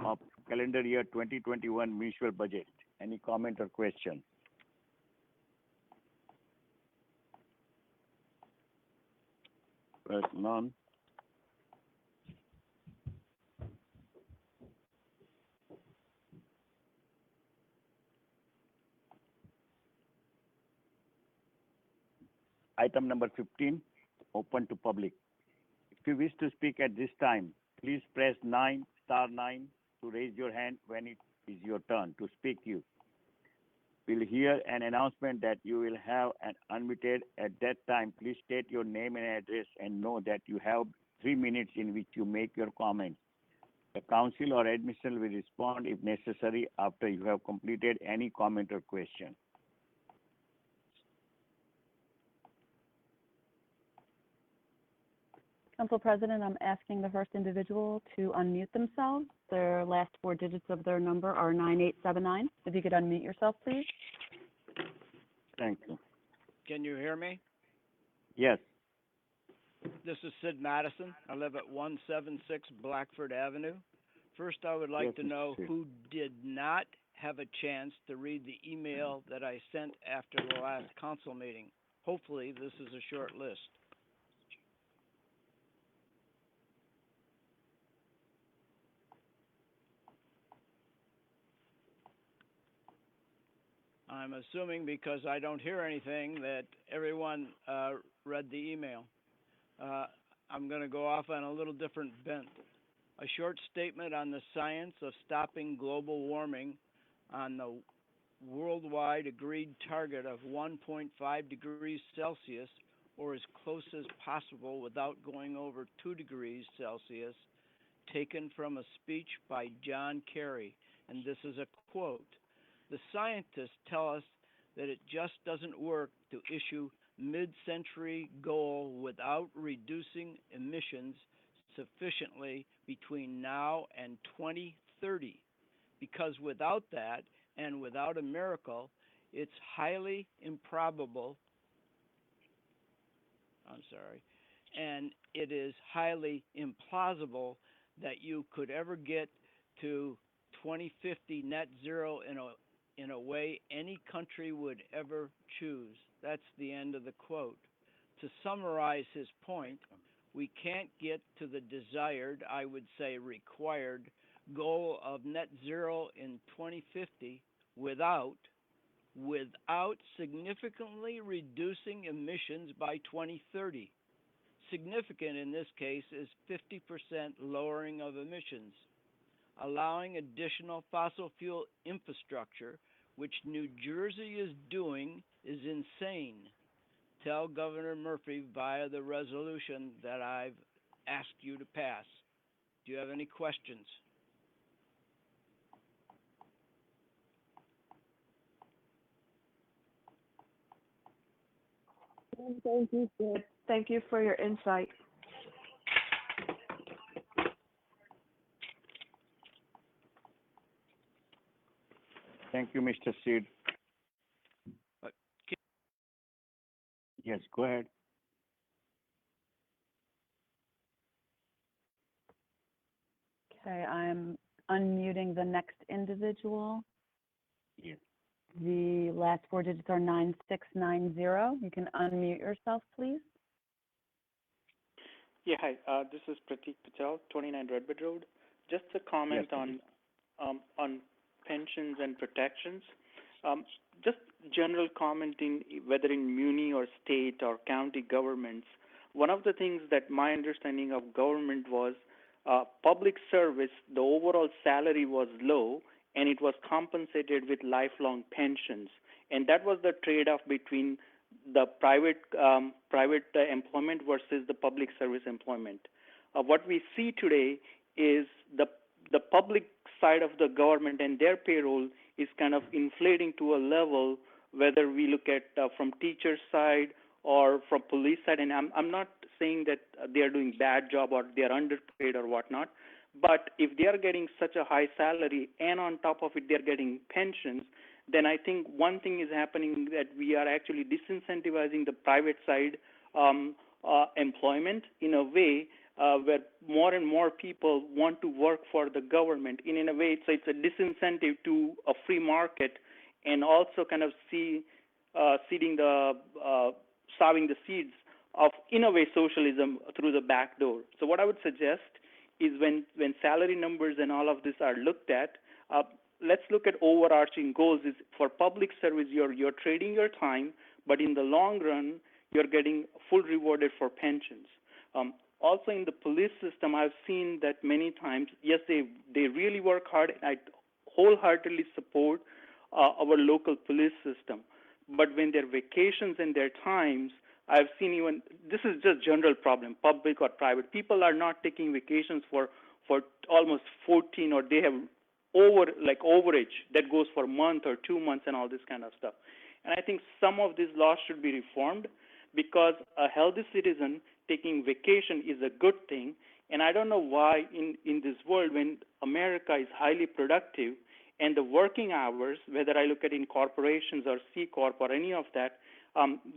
of calendar year 2021 municipal budget. Any comment or question? None. Item number 15, open to public. If you wish to speak at this time, please press *9 to raise your hand when it is your turn to speak. You will hear an announcement that you will have an unmuted. At that time, please state your name and address and know that you have 3 minutes in which you make your comments. The council or admission will respond if necessary after you have completed any comment or question. Council President, I'm asking the first individual to unmute themselves. Their last 4 digits of their number are 9879. If you could unmute yourself, please. Thank you. Can you hear me? Yes. This is Sid Madison. I live at 176 Blackford Avenue. First, I would like to know who did not have a chance to read the email that I sent after the last council meeting. Hopefully, this is a short list. I'm assuming because I don't hear anything that everyone read the email. I'm going to go off on a little different bent. A short statement on the science of stopping global warming on the worldwide agreed target of 1.5 degrees Celsius, or as close as possible without going over 2 degrees Celsius, taken from a speech by John Kerry, and this is a quote. The scientists tell us that it just doesn't work to issue mid-century goal without reducing emissions sufficiently between now and 2030, because without that and without a miracle, it's highly improbable, and it is highly implausible that you could ever get to 2050 net zero in a way any country would ever choose. That's the end of the quote. To summarize his point, we can't get to the desired, I would say required, goal of net zero in 2050 without significantly reducing emissions by 2030. Significant in this case is 50% lowering of emissions. Allowing additional fossil fuel infrastructure, which New Jersey is doing, is insane. Tell Governor Murphy via the resolution that I've asked you to pass. Do you have any questions? Thank you, Sid. Thank you for your insight. Thank you, Mr. Sid. Yes, go ahead. Okay, I'm unmuting the next individual. Yes. The last 4 digits are 9690. You can unmute yourself, please. Yeah, hi. This is Pratik Patel, 29 Redwood Road. Just a comment on pensions and protections. Just general commenting, whether in muni or state or county governments. One of the things that my understanding of government was public service, the overall salary was low, and it was compensated with lifelong pensions. And that was the trade-off between the private employment versus the public service employment. What we see today is the public side of the government and their payroll is kind of inflating to a level, whether we look at from teacher side or from police side, and I'm not saying that they are doing bad job or they are underpaid or whatnot, but if they are getting such a high salary and on top of it they're getting pensions, then I think one thing is happening that we are actually disincentivizing the private side employment in a way where more and more people want to work for the government. In a way, it's a disincentive to a free market, and also kind of sowing the seeds of, in a way, socialism through the back door. So what I would suggest is when salary numbers and all of this are looked at, let's look at overarching goals. Is for public service, you're trading your time, but in the long run, you're getting full rewarded for pensions. Also in the police system, I've seen that many times, yes, they really work hard, and I wholeheartedly support our local police system. But when their vacations and their times, I've seen even, this is just general problem, public or private, people are not taking vacations for almost 14, or they have overage that goes for a month or 2 months and all this kind of stuff. And I think some of these laws should be reformed, because a healthy citizen taking vacation is a good thing. And I don't know why in this world, when America is highly productive and the working hours, whether I look at in corporations or C Corp or any of that,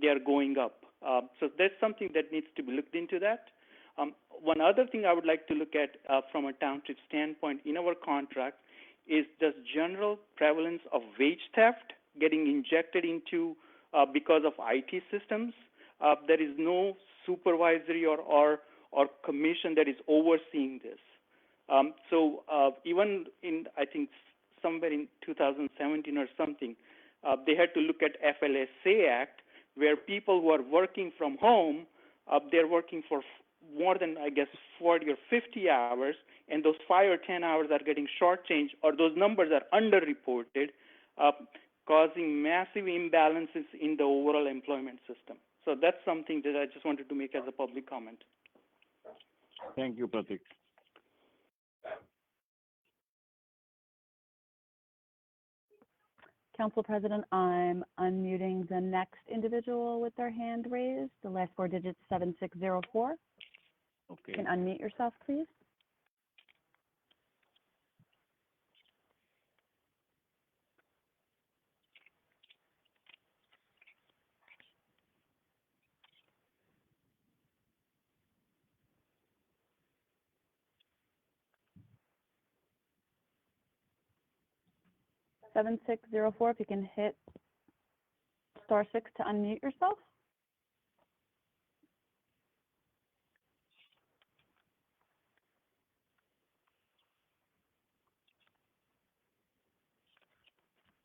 they are going up. So that's something that needs to be looked into that. One other thing I would like to look at from a township standpoint in our contract is the general prevalence of wage theft getting injected into because of IT systems. There is no supervisory or commission that is overseeing this. So even in, I think, somewhere in 2017 or something, they had to look at FLSA Act, where people who are working from home, they're working for more than, I guess, 40 or 50 hours, and those 5 or 10 hours are getting shortchanged, or those numbers are underreported, causing massive imbalances in the overall employment system. So that's something that I just wanted to make as a public comment. Thank you, Pratik. Council President, I'm unmuting the next individual with their hand raised. The last 4 digits, 7604. Okay. You can unmute yourself, please. (7604), if you can hit *6 to unmute yourself.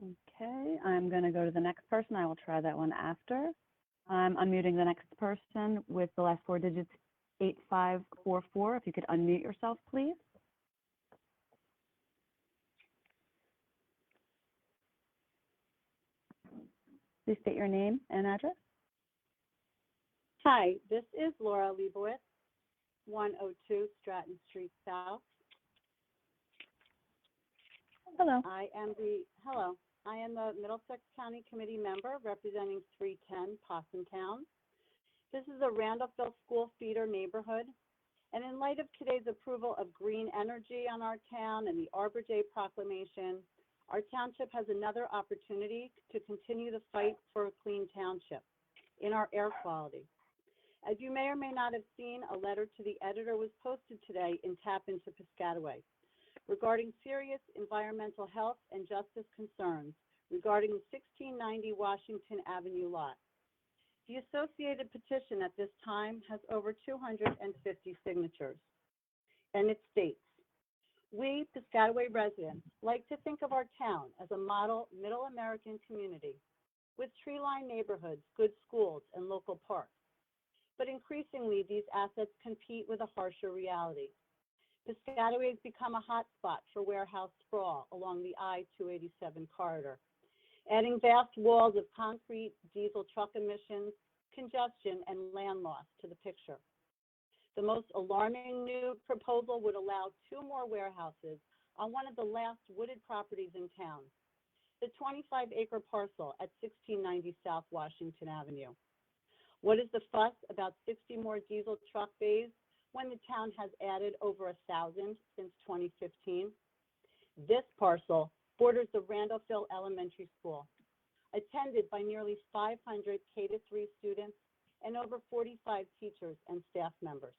Okay, I'm going to go to the next person. I will try that one after. I'm unmuting the next person with the last 4 digits, 8544. If you could unmute yourself, please. Please state your name and address. Hi, this is Laura Leibowitz, 102 Stratton Street South. Hello. I am the Middlesex County Committee member representing 310 Possumtown. This is a Randolphville school feeder neighborhood. And in light of today's approval of green energy on our town and the Arbor Day proclamation, our township has another opportunity to continue the fight for a clean township in our air quality. As you may or may not have seen, a letter to the editor was posted today in Tap into Piscataway regarding serious environmental health and justice concerns regarding the 1690 Washington Avenue lot. The associated petition at this time has over 250 signatures, and it states, "We, Piscataway residents, like to think of our town as a model middle American community with tree-lined neighborhoods, good schools, and local parks. But increasingly, these assets compete with a harsher reality. Piscataway has become a hotspot for warehouse sprawl along the I-287 corridor, adding vast walls of concrete, diesel truck emissions, congestion, and land loss to the picture. The most alarming new proposal would allow 2 more warehouses on one of the last wooded properties in town, the 25-acre parcel at 1690 South Washington Avenue. What is the fuss about 60 more diesel truck bays when the town has added over 1,000 since 2015? This parcel borders the Randolphville Elementary School, attended by nearly 500 K-3 students and over 45 teachers and staff members.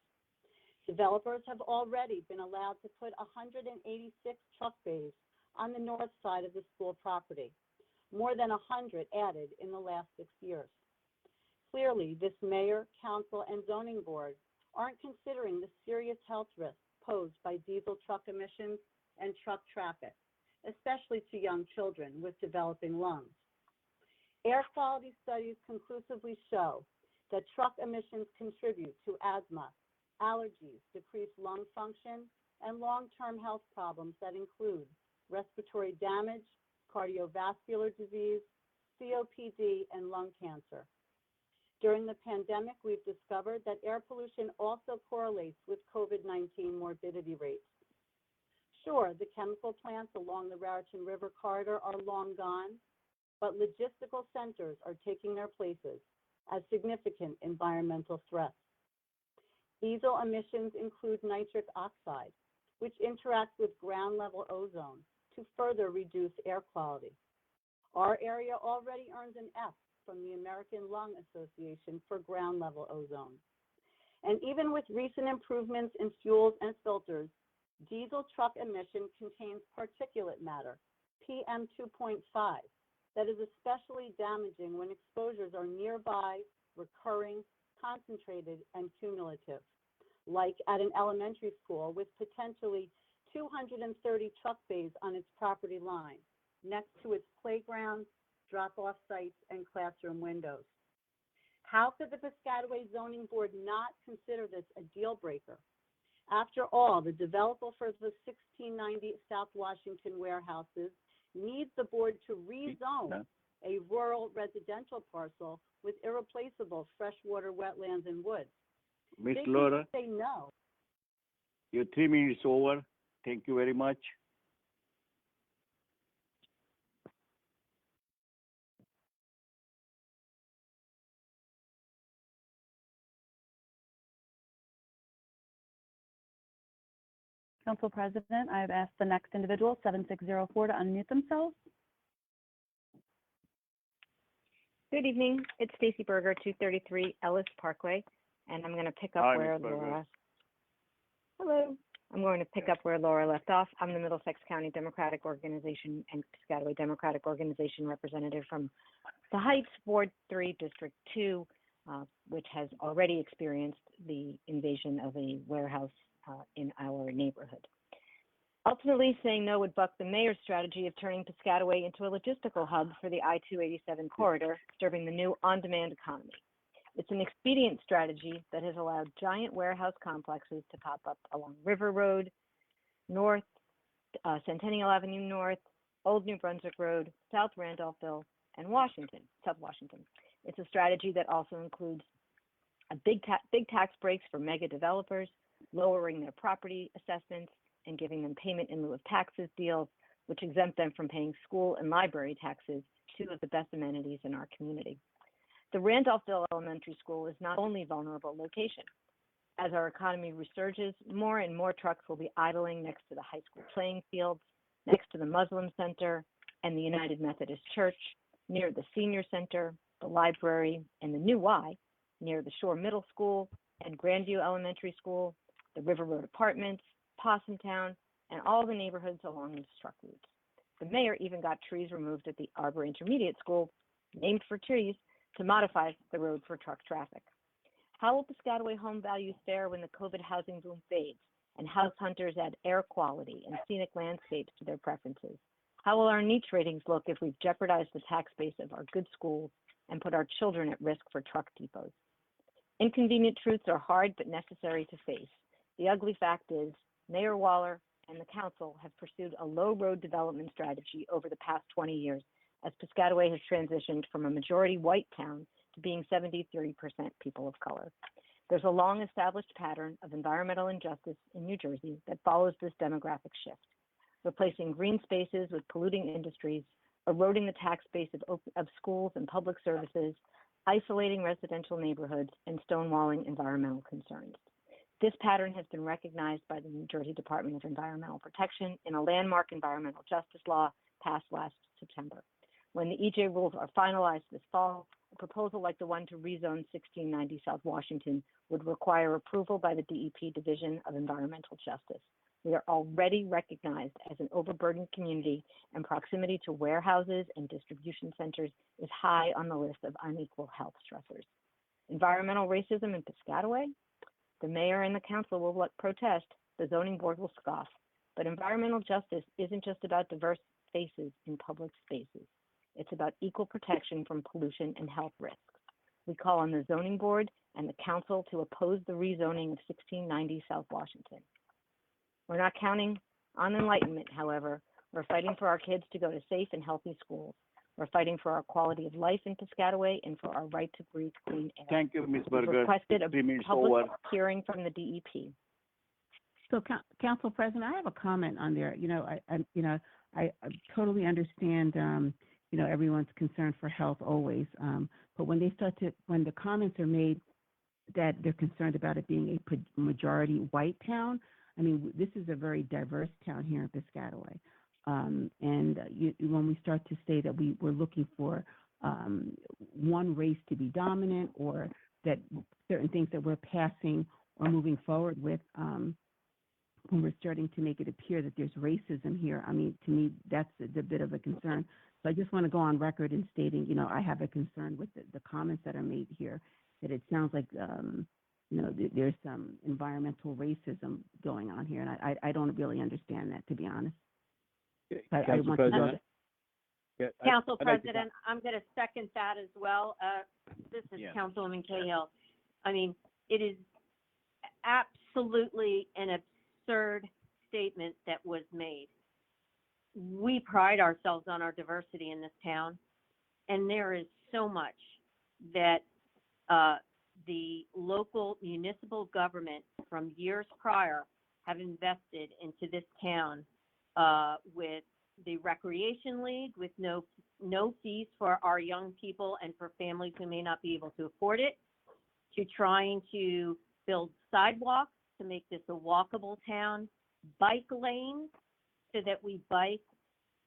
Developers have already been allowed to put 186 truck bays on the north side of the school property, more than 100 added in the last 6 years. Clearly, this mayor, council, and zoning board aren't considering the serious health risks posed by diesel truck emissions and truck traffic, especially to young children with developing lungs. Air quality studies conclusively show that truck emissions contribute to asthma, allergies, decreased lung function, and long-term health problems that include respiratory damage, cardiovascular disease, COPD, and lung cancer. During the pandemic, we've discovered that air pollution also correlates with COVID-19 morbidity rates. Sure, the chemical plants along the Raritan River corridor are long gone, but logistical centers are taking their places as significant environmental threats. Diesel emissions include nitric oxide, which interacts with ground-level ozone to further reduce air quality. Our area already earns an F from the American Lung Association for ground-level ozone. And even with recent improvements in fuels and filters, diesel truck emission contains particulate matter, PM 2.5, that is especially damaging when exposures are nearby, recurring, concentrated, and cumulative, like at an elementary school with potentially 230 truck bays on its property line, next to its playgrounds, drop-off sites, and classroom windows. How could the Piscataway Zoning Board not consider this a deal breaker? After all, the developer for the 1690 South Washington warehouses needs the board to rezone a rural residential parcel with irreplaceable freshwater wetlands and woods. Ms. They Laura, can say no. your 3 minutes over. Thank you very much. Council President, I've asked the next individual, 7604, to unmute themselves. Good evening. It's Stacy Berger, 233 Ellis Parkway, and I'm going to pick up where Laura. Hello. I'm going to pick up where Laura left off. I'm the Middlesex County Democratic Organization and Piscataway Democratic Organization representative from the Heights, Ward 3, District 2, which has already experienced the invasion of a warehouse in our neighborhood. Ultimately, saying no would buck the mayor's strategy of turning Piscataway into a logistical hub for the I-287 corridor, serving the new on-demand economy. It's an expedient strategy that has allowed giant warehouse complexes to pop up along River Road, North, Centennial Avenue North, Old New Brunswick Road, South Randolphville, and South Washington. It's a strategy that also includes a big tax breaks for mega developers, lowering their property assessments, and giving them payment in lieu of taxes deals, which exempt them from paying school and library taxes, two of the best amenities in our community. The Randolphville Elementary School is not only a vulnerable location. As our economy resurges, more and more trucks will be idling next to the high school playing fields, next to the Muslim Center and the United Methodist Church, near the Senior Center, the library, and the new Y, near the Shore Middle School and Grandview Elementary School, the River Road Apartments, Possumtown, and all the neighborhoods along these truck routes. The mayor even got trees removed at the Arbor Intermediate School, named for trees, to modify the road for truck traffic. How will Piscataway home values fare when the COVID housing boom fades and house hunters add air quality and scenic landscapes to their preferences? How will our niche ratings look if we've jeopardized the tax base of our good schools and put our children at risk for truck depots? Inconvenient truths are hard but necessary to face. The ugly fact is, Mayor Waller and the council have pursued a low road development strategy over the past 20 years as Piscataway has transitioned from a majority white town to being 73% people of color. There's a long established pattern of environmental injustice in New Jersey that follows this demographic shift. replacing green spaces with polluting industries, eroding the tax base of schools and public services, isolating residential neighborhoods, and stonewalling environmental concerns. This pattern has been recognized by the New Jersey Department of Environmental Protection in a landmark environmental justice law passed last September. When the EJ rules are finalized this fall, a proposal like the one to rezone 1690 South Washington would require approval by the DEP Division of Environmental Justice. We are already recognized as an overburdened community, and proximity to warehouses and distribution centers is high on the list of unequal health stressors. Environmental racism in Piscataway? The mayor and the council will protest, the zoning board will scoff. But environmental justice isn't just about diverse faces in public spaces. It's about equal protection from pollution and health risks. We call on the zoning board and the council to oppose the rezoning of 1690 South Washington. We're not counting on enlightenment, however. We're fighting for our kids to go to safe and healthy schools. We're fighting for our quality of life in Piscataway and for our right to breathe clean air. Thank you, Ms. We've Berger. requested a 3 minutes public over. hearing from the DEP. So, Council President, I have a comment on there. I totally understand, everyone's concern for health always. But when the comments are made that they're concerned about it being a majority white town, I mean, this is a very diverse town here in Piscataway. When we start to say that we're looking for one race to be dominant, or that certain things that we're passing or moving forward with, when we're starting to make it appear that there's racism here, I mean, to me, that's a bit of a concern. So I just want to go on record in stating, I have a concern with the comments that are made here, that it sounds like, there's some environmental racism going on here, and I don't really understand that, to be honest. Council President? Council President, I'm going to second that as well. This is Councilwoman Cahill. I mean, it is absolutely an absurd statement that was made. We pride ourselves on our diversity in this town, and there is so much that the local municipal government from years prior have invested into this town, with the Recreation League, with no fees for our young people and for families who may not be able to afford it, to trying to build sidewalks to make this a walkable town, bike lanes so that we bike.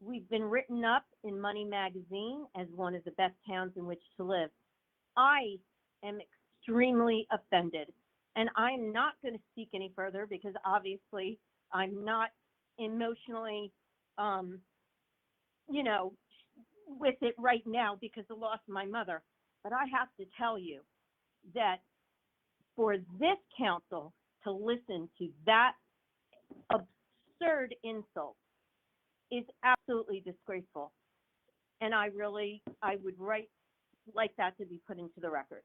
We've been written up in Money Magazine as one of the best towns in which to live. I am extremely offended, and I'm not going to speak any further because obviously I'm not emotionally, with it right now because of the loss of my mother. But I have to tell you that for this council to listen to that absurd insult is absolutely disgraceful. And I would like that to be put into the record.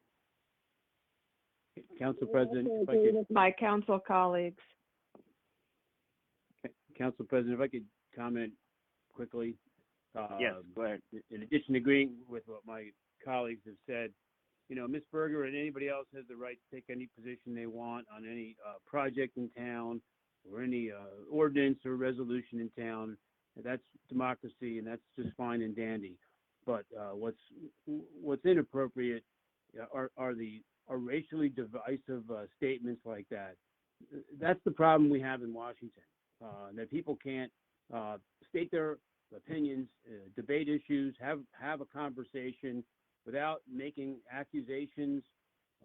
Council President, if I could, My council colleagues. Council President, if I could comment quickly. Yes, go ahead. In addition to agreeing with what my colleagues have said, Ms. Berger and anybody else has the right to take any position they want on any project in town or any ordinance or resolution in town. That's democracy, and that's just fine and dandy. But what's inappropriate are racially divisive statements like that. That's the problem we have in Washington. That people can't state their opinions, debate issues, have a conversation without making accusations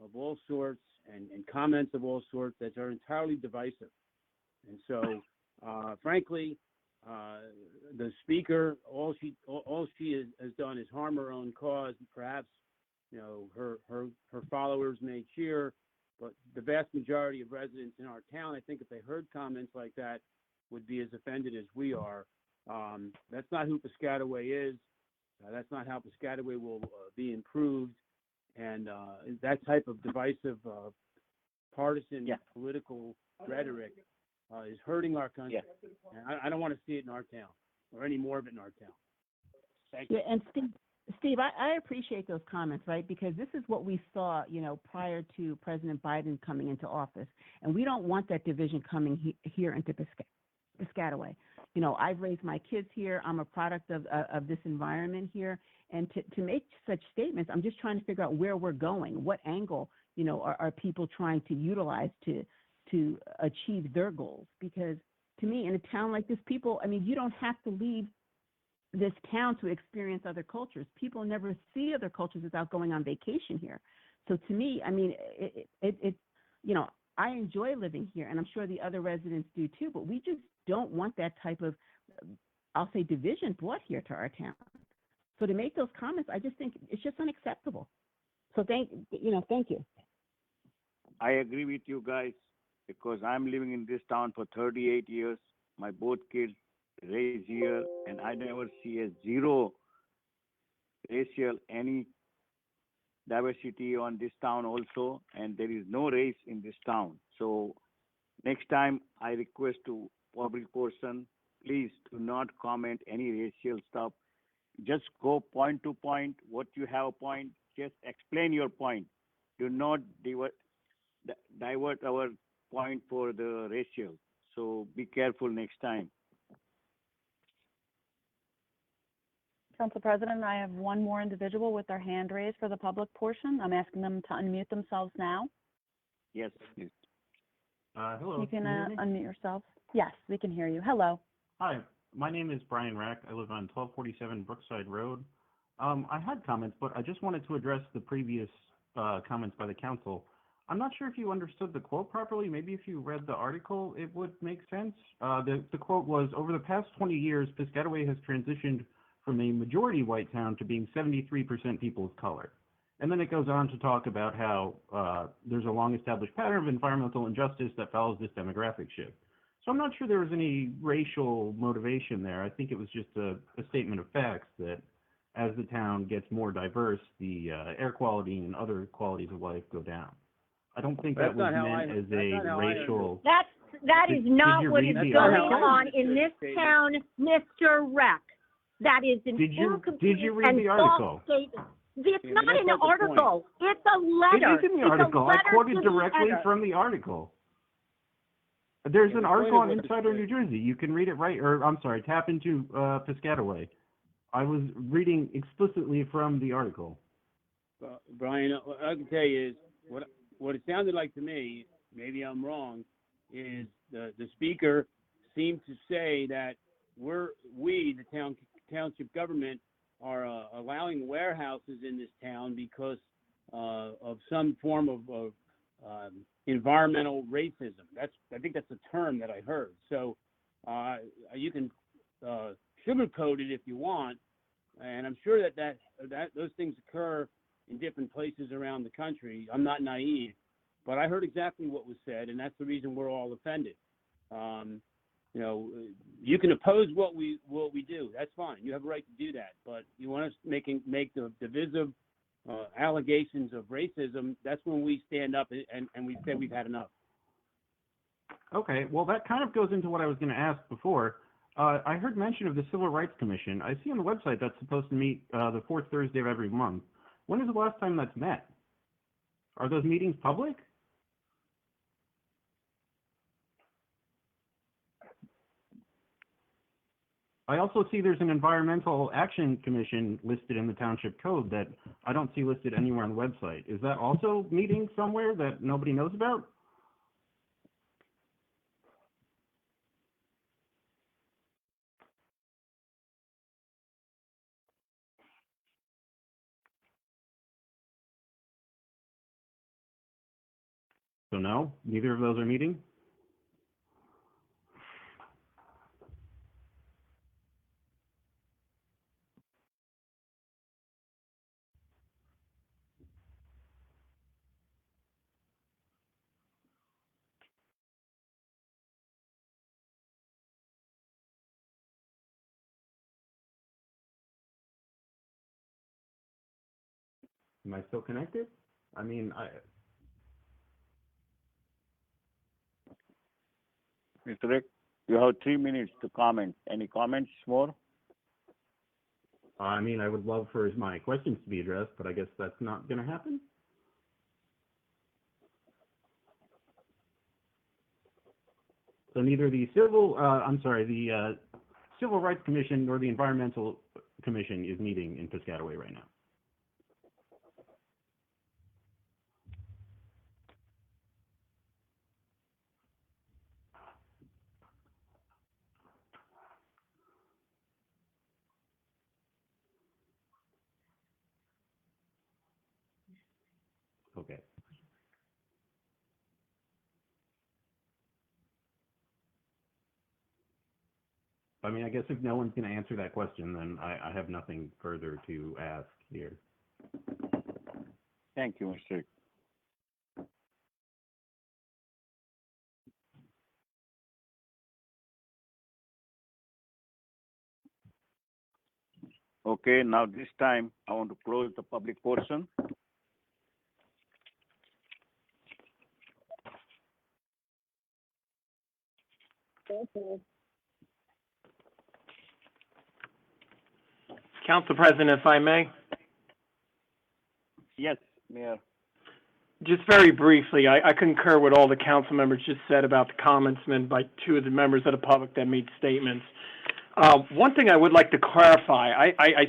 of all sorts and comments of all sorts that are entirely divisive. And so, frankly, the speaker, all she has done is harm her own cause. Perhaps, her followers may cheer, but the vast majority of residents in our town, I think if they heard comments like that, would be as offended as we are. That's not who Piscataway is. That's not how Piscataway will be improved. And that type of divisive, partisan political rhetoric is hurting our country. And I don't want to see it in our town or any more of it in our town. Thank you. Yeah, and Steve, I appreciate those comments, right? Because this is what we saw, prior to President Biden coming into office. And we don't want that division coming here into Piscataway. you know, I've raised my kids here. I'm a product of this environment here. And to make such statements, I'm just trying to figure out where we're going. What angle, you know, are people trying to utilize to achieve their goals? Because to me, in a town like this, people, I mean, you don't have to leave this town to experience other cultures. People never see other cultures without going on vacation here. So to me, I mean, it you know, I enjoy living here, and I'm sure the other residents do too, but we just don't want that type of, I'll say, division brought here to our town. So to make those comments, I just think it's just unacceptable. So thank you. I agree with you guys because I'm living in this town for 38 years. My both kids raised here, and I never see a zero racial any diversity on this town also, and there is no race in this town. So next time I request to public person, please do not comment any racial stuff. Just go point to point. What you have a point, just explain your point. Do not divert our point for the racial. So be careful next time. Council President, I have one more individual with their hand raised for the public portion. I'm asking them to unmute themselves now. Yes, please. Hello. You can you hear me? unmute yourself. Yes, we can hear you. Hello. Hi, my name is Brian Rack. I live on 1247 Brookside Road. I had comments, but I just wanted to address the previous comments by the council. I'm not sure if you understood the quote properly. Maybe if you read the article, it would make sense. The quote was, over the past 20 years, Piscataway has transitioned from a majority white town to being 73% people of color. And then it goes on to talk about how there's a long-established pattern of environmental injustice that follows this demographic shift. So I'm not sure there was any racial motivation there. I think it was just a statement of facts that as the town gets more diverse, the air quality and other qualities of life go down. I don't think that was meant as a racial... That is not what is going on in this town, Mr. Reck. That is in full complete did you read the article? It's not an article. It's a letter. It is in the article. I quoted directly from the article. There's an article on Insider New Jersey. You can read it tap into Piscataway. I was reading explicitly from the article. Brian, what I can tell you is what it sounded like to me, maybe I'm wrong, is the speaker seemed to say that the township government are allowing warehouses in this town because of some form of environmental racism. I think that's a term that I heard. So you can sugarcoat it if you want, and I'm sure that those things occur in different places around the country. I'm not naive, but I heard exactly what was said, and that's the reason we're all offended. You know, you can oppose what we do. That's fine. You have a right to do that. But you want us make the divisive allegations of racism. That's when we stand up and we say we've had enough. Okay. Well, that kind of goes into what I was going to ask before. I heard mention of the Civil Rights Commission. I see on the website that's supposed to meet the fourth Thursday of every month. When is the last time that's met? Are those meetings public? I also see there's an Environmental Action Commission listed in the Township Code that I don't see listed anywhere on the website. Is that also meeting somewhere that nobody knows about? So no, neither of those are meeting? Am I still connected? I mean, Mr. Rick, you have 3 minutes to comment. Any comments more? I mean, I would love for my questions to be addressed, but I guess that's not going to happen. So neither the Civil Rights Commission nor the Environmental Commission is meeting in Piscataway right now. Okay. I mean, I guess if no one's going to answer that question, then I have nothing further to ask here. Thank you, Mr. Okay, now this time I want to close the public portion. Council President, if I may, Yes, Mayor. just very briefly, I concur with all the council members just said about the comments made by two of the members of the public that made statements. One thing I would like to clarify, I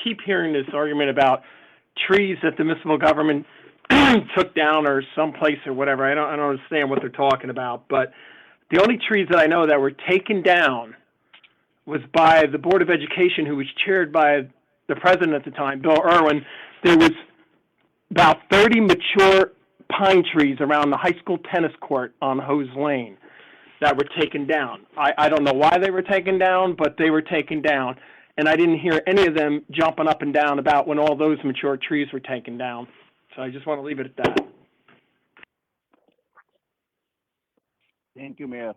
keep hearing this argument about trees that the municipal government took down or someplace or whatever. I don't understand what they're talking about, but the only trees that I know that were taken down was by the Board of Education, who was chaired by the president at the time, Bill Irwin. There was about 30 mature pine trees around the high school tennis court on Hose Lane that were taken down. I don't know why they were taken down, but they were taken down. And I didn't hear any of them jumping up and down about when all those mature trees were taken down. So I just want to leave it at that. Thank you, Mayor.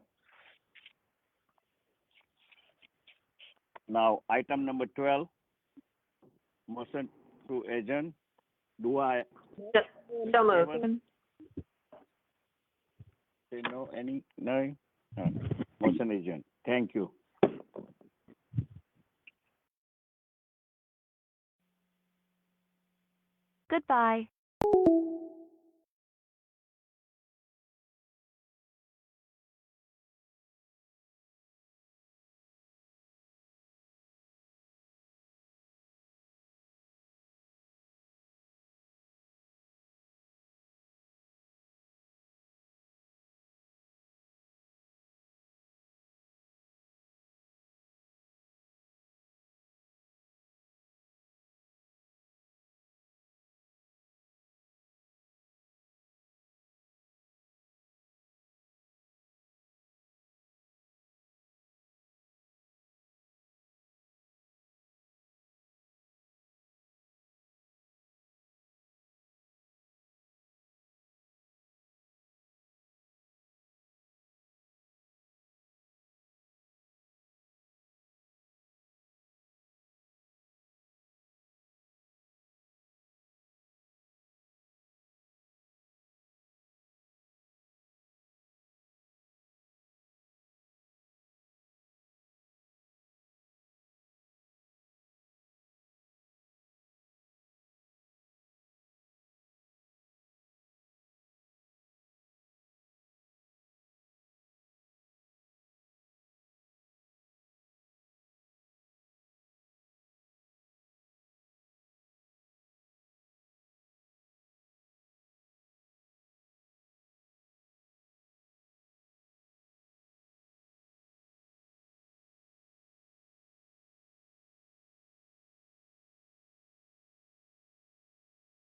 Now, item number 12, motion to adjourn. Do I? So moved. Say no, any, no? Motion adjourned. Thank you. Goodbye.